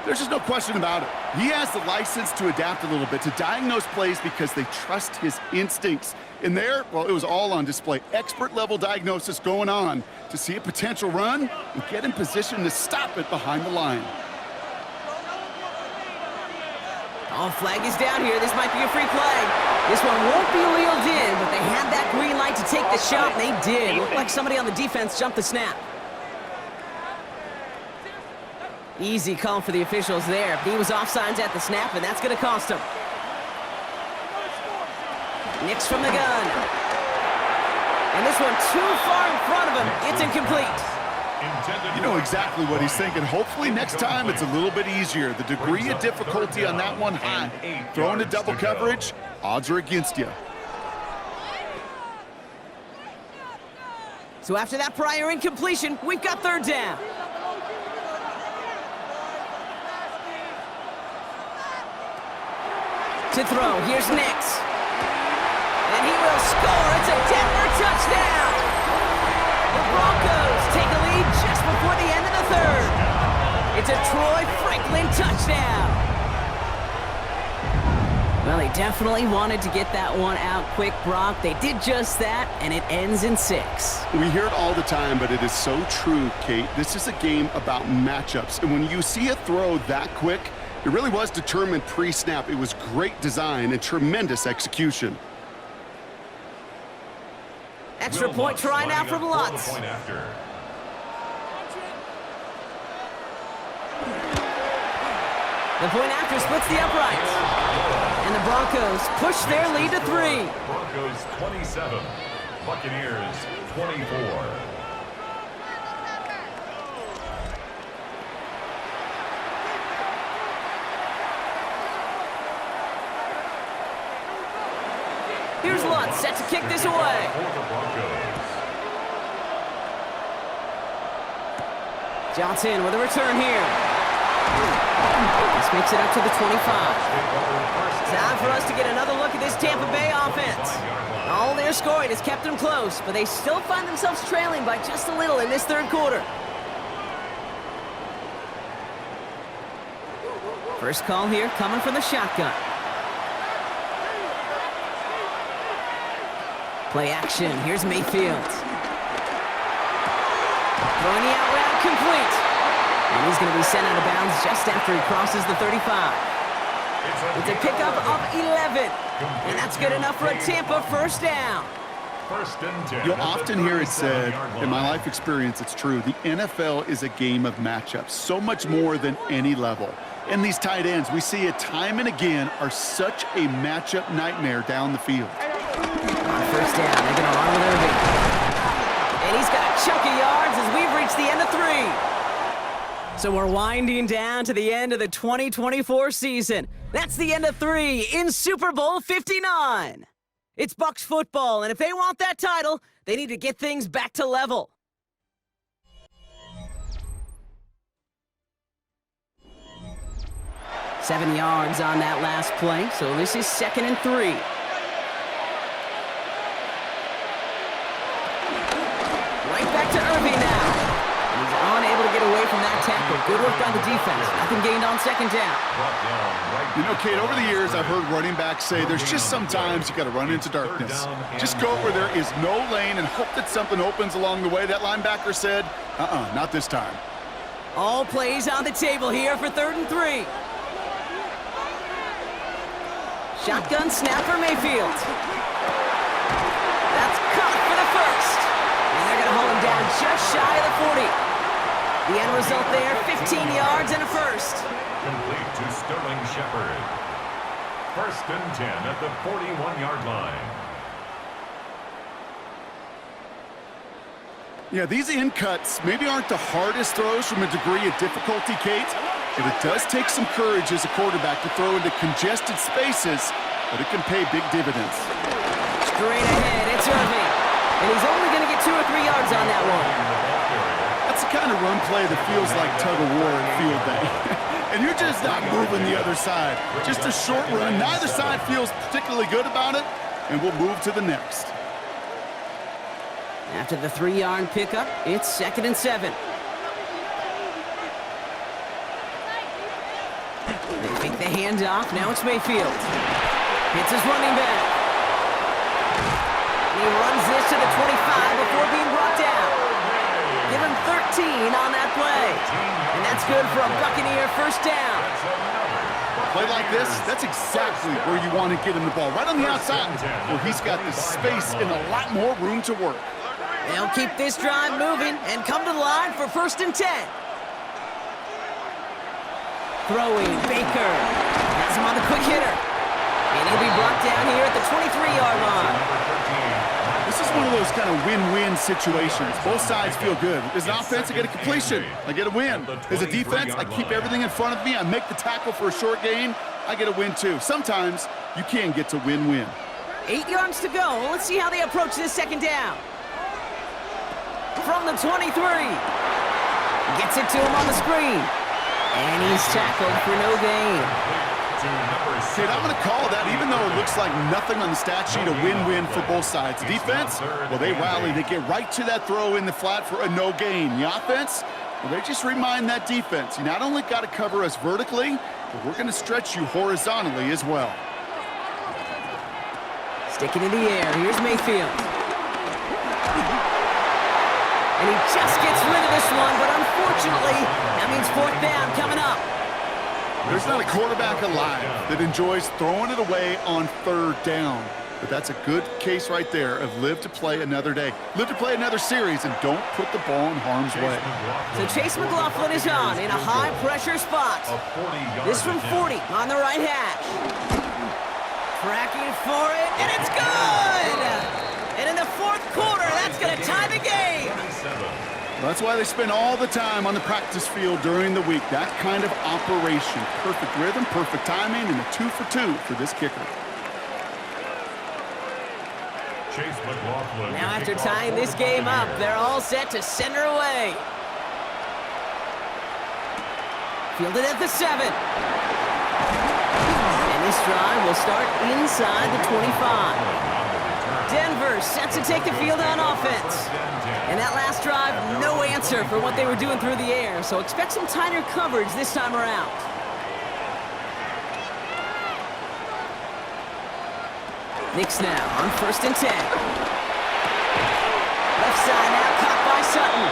There's just no question about it. He has the license to adapt a little bit, to diagnose plays because they trust his instincts. And there, well, it was all on display. Expert-level diagnosis going on to see a potential run and get in position to stop it behind the line. Oh, flag is down here. This might be a free play. This one won't be reeled in, but they had that green light to take the shot, and they did. Looked like somebody on the defense jumped the snap. Easy call for the officials there. He was offsides at the snap, and that's going to cost him. Nix from the gun. And this one too far in front of him. It's incomplete. You know exactly what he's thinking. Hopefully next time it's a little bit easier. The degree of difficulty on that one high. Throwing to double coverage, odds are against you. So after that prior incompletion, we've got 3rd down. To throw, here's Nix. And he will score. It's a Denver touchdown. The Broncos take a lead just It's a Troy Franklin touchdown. Well, they definitely wanted to get that one out quick, Brock. They did just that, and it ends in 6. We hear it all the time, but it is so true, Kate. This is a game about matchups. And when you see a throw that quick, it really was determined pre-snap. It was great design and tremendous execution. Extra point try now from Lutz. The point after splits the uprights. And the Broncos push their lead to 3. Broncos 27, Buccaneers 24. Here's Lutz set to kick this away. Johnson with a return here. This makes it up to the 25. Time for us to get another look at this Tampa Bay offense. All their scoring has kept them close, but they still find themselves trailing by just a little in this third quarter. First call here coming from the shotgun. Play action. Here's Mayfield. Throwing the out route complete. And he's going to be sent out of bounds just after he crosses the 35. It's a pickup of 11. And that's good enough for a Tampa first down. First and 10. You'll often hear it said, in my life experience, it's true, the NFL is a game of matchups, so much more than any level. And these tight ends, we see it time and again, are such a matchup nightmare down the field. On first down, they're going to run with Irving. And he's got a chunk of yards as we've reached the end of 3. So we're winding down to the end of the 2024 season. That's the end of 3 in Super Bowl 59. It's Bucs football, and if they want that title, they need to get things back to level. Seven yards on that last play, so this is 2nd and 3. Right back to Irving now. He's unable to get away from that tackle. Good work on the defense. Nothing gained on 2nd down. You know, Kate, over the years, I've heard running backs say there's just sometimes you got to run into darkness. Just go where there is no lane and hope that something opens along the way. That linebacker said, not this time. All plays on the table here for 3rd and 3. Shotgun snap for Mayfield. That's caught for the first. And they're going to hold him down just shy of the 40. The end result there, 15 yards and a first. Complete to Sterling Shepard. First and 10 at the 41-yard line. Yeah, these in cuts maybe aren't the hardest throws from a degree of difficulty, Kate, but it does take some courage as a quarterback to throw into congested spaces, but it can pay big dividends. Straight ahead, it's Irving. And he's only going to get 2 or 3 yards on that one. That's the kind of run play that feels like tug-of-war in field day. And you're just not moving the other side. Just a short run. Neither side feels particularly good about it, and we'll move to the next. After the 3-yard pickup, it's 2nd and 7. They take the handoff. Now it's Mayfield. Hits his running back. He runs this to the 25 before being brought down. Give him 13 on that play. And that's good for a Buccaneer first down. Play like this, that's exactly where you want to get him the ball. Right on the outside, where he's got the space and a lot more room to work. They'll keep this drive moving and come to the line for 1st and 10. Throwing, Baker. Has him on the quick hitter. And he'll be brought down here at the 23-yard line. This is one of those kind of win-win situations. Both sides feel good. As an offense, I get a completion. I get a win. As a defense, I keep everything in front of me. I make the tackle for a short gain. I get a win, too. Sometimes you can get to win-win. 8 yards to go. Let's see how they approach this 2nd down. From the 23. Gets it to him on the screen. And he's tackled for no gain. Kate, I'm going to call that, even though it looks like nothing on the stat sheet, a win-win for both sides. The defense, well, they rally. They get right to that throw in the flat for a no gain. The offense, Well, they just remind that defense, you not only got to cover us vertically, but we're going to stretch you horizontally as well. Sticking in the air. Here's Mayfield. And he just gets rid of this one, but unfortunately, that means fourth down coming up. There's not a quarterback alive that enjoys throwing it away on third down. But that's a good case right there of live to play another day. Live to play another series and don't put the ball in harm's way. So Chase McLaughlin is on in a high-pressure spot. This from 40 on the right hash. Tracking for it, and it's good! And in the fourth quarter, that's going to tie the game. Well, that's why they spend all the time on the practice field during the week. That kind of operation. Perfect rhythm, perfect timing, and a 2 for 2 for this kicker. Chase McLaughlin. Now after tying this game up, they're all set to send her away. Fielded at the 7. And this drive will start inside the 25. Denver set to take the field on offense. And that last drive, no answer for what they were doing through the air, so expect some tighter coverage this time around. Knicks now on 1st and 10. Left side now, caught by Sutton.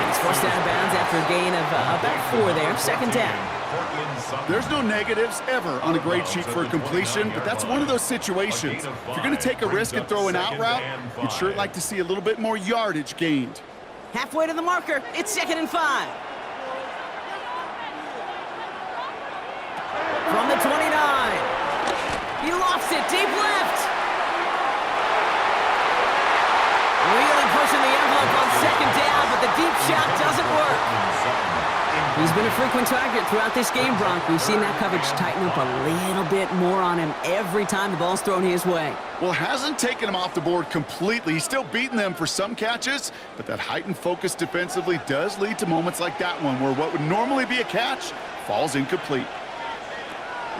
And it's forced out of bounds after a gain of about 4 there. 2nd down. There's no negatives ever on a grade sheet for a completion, but that's one of those situations. If you're going to take a risk and throw an out route, you'd sure like to see a little bit more yardage gained. Halfway to the marker, it's 2nd and 5. From the 29. He lofts it deep left. Really pushing the envelope on 2nd down, but the deep shot doesn't work. He's been a frequent target throughout this game, Bronk. We've seen that coverage tighten up a little bit more on him every time the ball's thrown his way. Well, hasn't taken him off the board completely. He's still beating them for some catches, but that heightened focus defensively does lead to moments like that one where what would normally be a catch falls incomplete.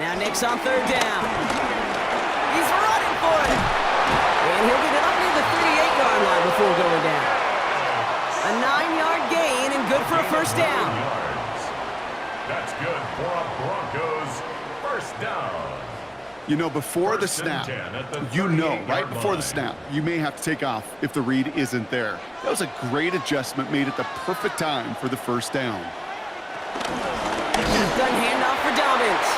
Now Knicks on 3rd down. He's running for it. And he'll get it up near the 38-yard line before going down. A 9-yard gain and good for a 1st down. That's good for a Broncos 1st down. You know, before the snap, right before the snap, you may have to take off if the read isn't there. That was a great adjustment made at the perfect time for the 1st down. Done handoff for Dobbins.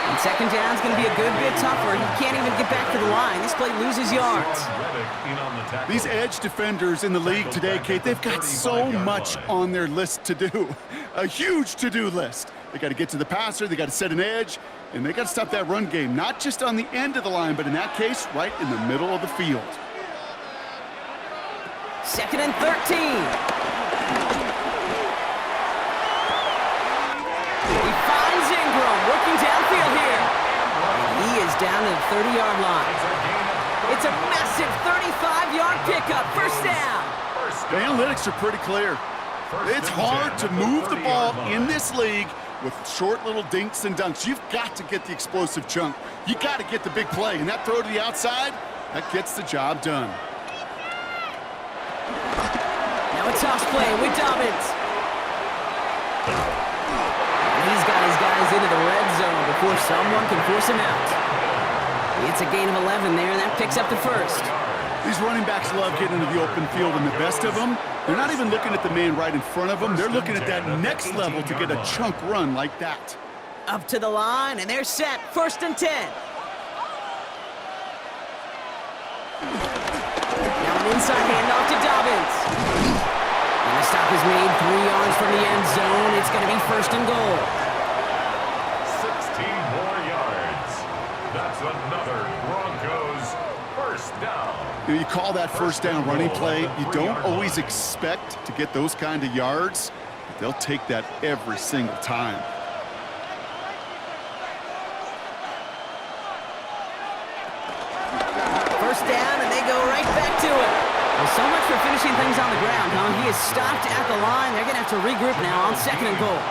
And 2nd down's going to be a good bit tougher. He can't even get back to the line. This play loses yards. These edge defenders in the league today, Kate, they've got so much on their list to do. A huge to-do list. They got to get to the passer, they got to set an edge, and they got to stop that run game, not just on the end of the line, but in that case, right in the middle of the field. 2nd and 13. He finds Ingram working downfield here. And he is down to the 30-yard line. It's a massive 35-yard pickup. 1st down. The analytics are pretty clear. It's hard to move the ball in this league with short little dinks and dunks. You've got to get the explosive chunk. You got to get the big play. And that throw to the outside, that gets the job done. Now a toss play with Dobbins. He's got his guys into the red zone before someone can force him out. It's a gain of 11 there, and that picks up the 1st. These running backs love getting into the open field, and the best of them, they're not even looking at the man right in front of them. They're looking at that next level to get a chunk run like that. Up to the line, and they're set. 1st and 10. Now an inside handoff to Dobbins. And the stop is made 3 yards from the end zone. It's going to be 1st and goal. 16 more yards. That's another Broncos 1st down. You call that 1st down running play. You don't always expect to get those kind of yards, but they'll take that every single time. First down, and they go right back to it. Well, so much for finishing things on the ground, huh? He is stopped at the line. They're going to have to regroup now on 2nd and goal.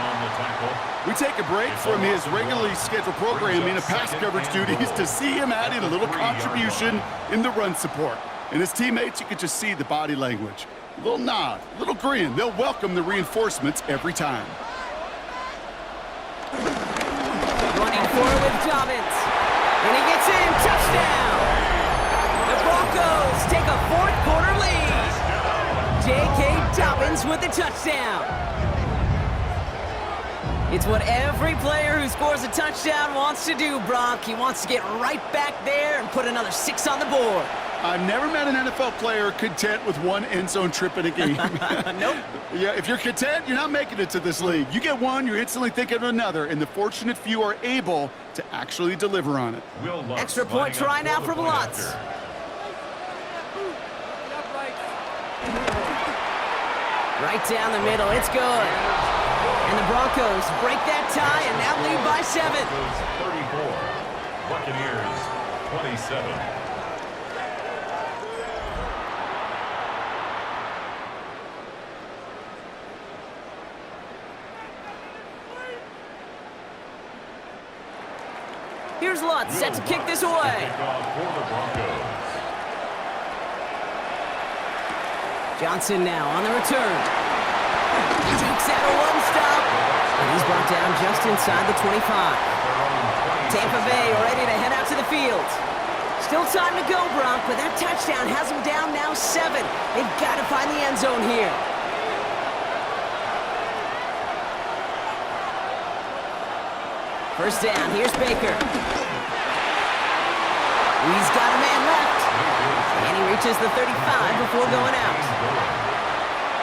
We take a break from his regularly scheduled programming of pass coverage duties to see him adding a little contribution in the run support. And his teammates, you could just see the body language. A little nod, a little grin. They'll welcome the reinforcements every time. Running forward with Dobbins. And he gets in. Touchdown! The Broncos take a fourth-quarter lead. J.K. Dobbins with the touchdown. It's what every player who scores a touchdown wants to do, Brock. He wants to get right back there and put another 6 on the board. I've never met an NFL player content with one end zone trip in a game. Nope. Yeah, if you're content, you're not making it to this league. You get one, you're instantly thinking of another, and the fortunate few are able to actually deliver on it. Extra point try now from Lutz. Right down the middle, it's good. And the Broncos break that tie and now lead by 7. 34, Buccaneers 27. Here's Lutz, set to kick this away. Johnson now on the return. He takes out a one-stop, and he's brought down just inside the 25. Tampa Bay ready to head out to the field. Still time to go, Brock, but that touchdown has them down now 7. They've got to find the end zone here. First down, here's Baker. He's got a man left. And he reaches the 35 before going out.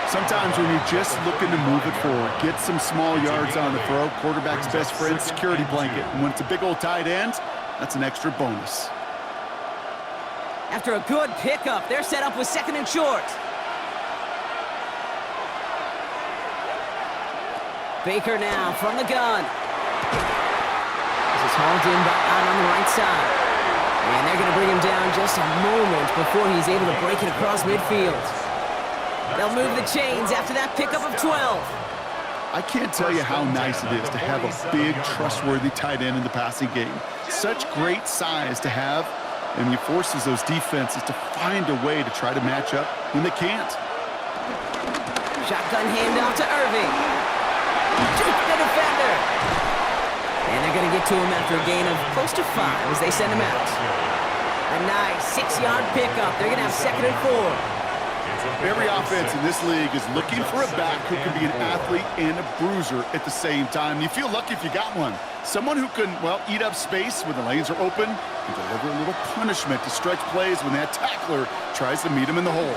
Sometimes when you're just looking to move it forward, get some small yards on the throw, quarterback's best friend, security blanket. And when it's a big old tight end, that's an extra bonus. After a good pickup, they're set up with 2nd and short. Baker now from the gun. This is hauled in out on the right side. And they're going to bring him down just a moment before he's able to break it across midfield. They'll move the chains after that pickup of 12. I can't tell you how nice it is to have a big, trustworthy tight end in the passing game. Such great size to have, and he forces those defenses to find a way to try to match up when they can't. Shotgun handoff to Irving. Juke the defender. And they're going to get to him after a gain of close to 5 as they send him out. A nice 6-yard pickup. They're going to have 2nd and 4. Every offense in this league is looking for a back who can be an athlete and a bruiser at the same time. You feel lucky if you got one. Someone who can, well, eat up space when the lanes are open and deliver a little punishment to stretch plays when that tackler tries to meet him in the hole.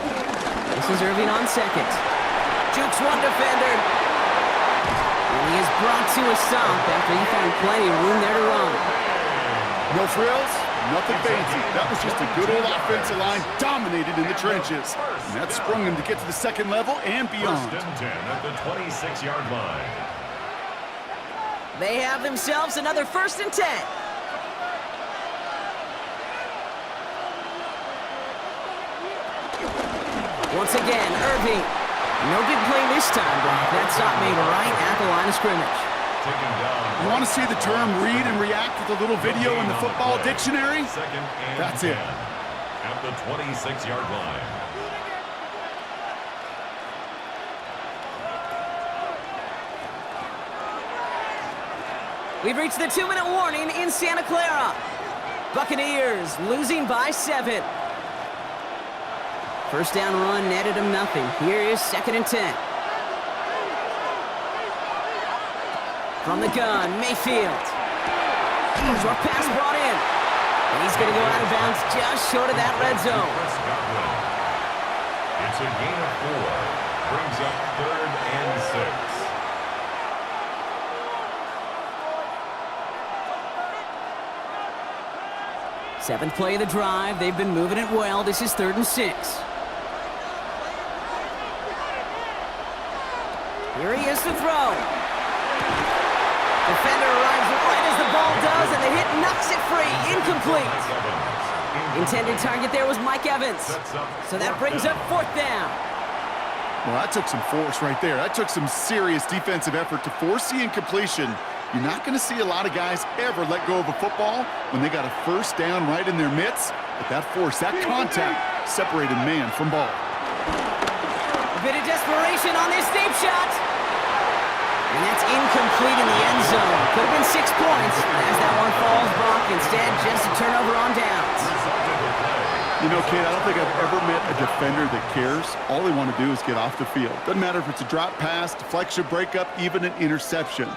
This is Irving on 2nd. Jukes one defender. And he is brought to a stop after he found plenty of room there to run. No frills, nothing fancy. That was just a good old offensive line dominated in the trenches. And that sprung him to get to the 2nd level and beyond. 1st and 10 at the 26-yard line. They have themselves another 1st and 10. Once again, Irving. No big play this time, Brock. That stop made right at the line of scrimmage. You want to see the term read and react with a little video in the football dictionary? That's it. At the 26-yard line. We've reached the 2-minute warning in Santa Clara. Buccaneers losing by 7. First down run netted him nothing. Here is 2nd and 10. From the gun, Mayfield. Short pass brought in. And he's going to go out of bounds just short of that red zone. It's a gain of 4. Brings up 3rd and 6. 7th play of the drive. They've been moving it well. This is 3rd and 6. Here he is to throw. Defender arrives right as the ball does, and the hit knocks it free. Incomplete. Intended target there was Mike Evans. So that brings up 4th down. Well, that took some force right there. That took some serious defensive effort to force the incompletion. You're not going to see a lot of guys ever let go of a football when they got a 1st down right in their midst. But that force, that contact, separated man from ball. bit of desperation on this deep shot. And that's incomplete in the end zone. Could have been 6 points, but as that one falls, Brock, instead just a turnover on downs. You know, Kate, I don't think I've ever met a defender that cares. All they want to do is get off the field. Doesn't matter if it's a drop pass, deflection, breakup, even an interception.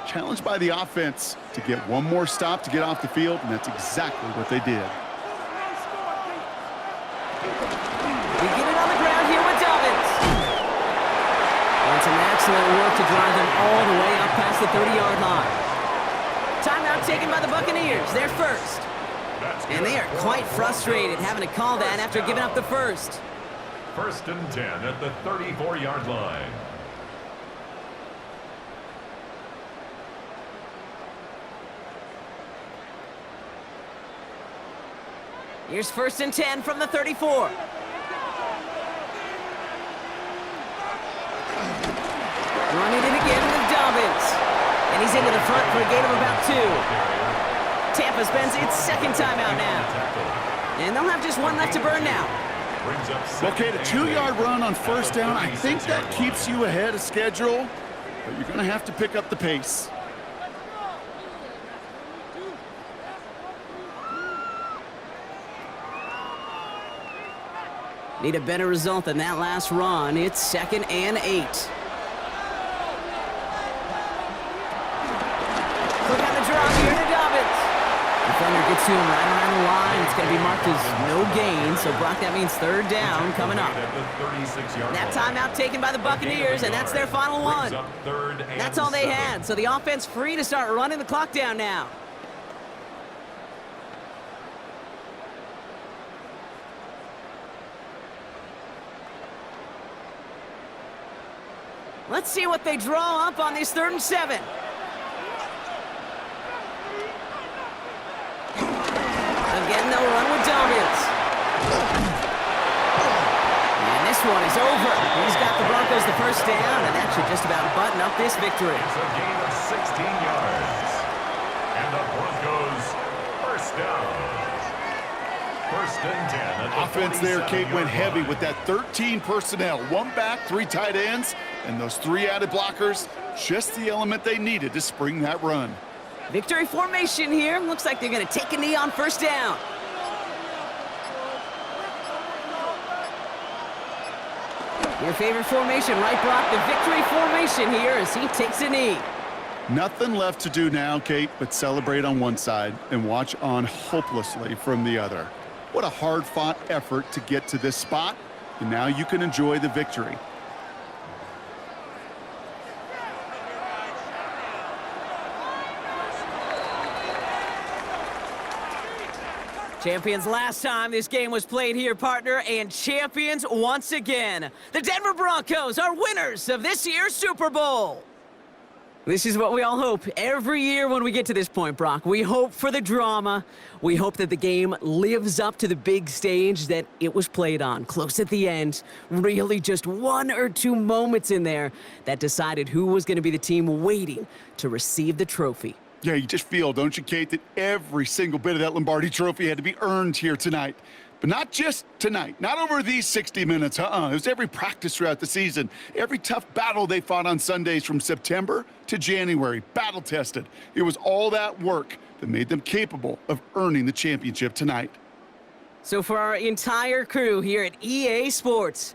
Challenged by the offense to get one more stop to get off the field, and that's exactly what they did. We get it on the ground here with Dobbins. And some excellent work to drive them all the way up past the 30-yard line. Timeout taken by the Buccaneers. They're first. And they are quite frustrated having to call that after giving up the first. 1st and 10 at the 34-yard line. Here's 1st and 10 from the 34. Running it again with Dobbins. And he's into the front for a gain of about 2. Tampa spends its 2nd timeout now. And they'll have just one left to burn now. Okay, the 2-yard run on 1st down, I think that keeps you ahead of schedule, but you're going to have to pick up the pace. Need a better result than that last run. It's 2nd and 8. Look at the drop here to Dobbins. Defender gets to him right around the line. It's going to be marked as no gain. So, Brock, that means 3rd down coming up. That timeout taken by the Buccaneers, and that's their final one. That's all they had. So the offense free to start running the clock down now. Let's see what they draw up on this 3rd and 7. Again, they'll run with Dobbins. And this one is over. He's got the Broncos the 1st down, and that should just about button up this victory. It's a gain of 16 yards. And the Broncos 1st down. 1st and 10 at the Offense there, Kate, went heavy with that 13 personnel. 1 back, 3 tight ends, and those 3 added blockers. Just the element they needed to spring that run. Victory formation here. Looks like they're going to take a knee on 1st down. Your favorite formation, right, Brock? The victory formation here as he takes a knee. Nothing left to do now, Kate, but celebrate on one side and watch on hopelessly from the other. What a hard-fought effort to get to this spot, and now you can enjoy the victory. Champions last time this game was played here, partner, and champions once again. The Denver Broncos are winners of this year's Super Bowl. This is what we all hope every year when we get to this point, Brock. We hope for the drama. We hope that the game lives up to the big stage that it was played on. Close at the end, really just 1 or 2 moments in there that decided who was going to be the team waiting to receive the trophy. Yeah, you just feel, don't you, Kate, that every single bit of that Lombardi trophy had to be earned here tonight. But not just tonight, not over these 60 minutes, It was every practice throughout the season, every tough battle they fought on Sundays from September to January, battle-tested. It was all that work that made them capable of earning the championship tonight. So for our entire crew here at EA Sports,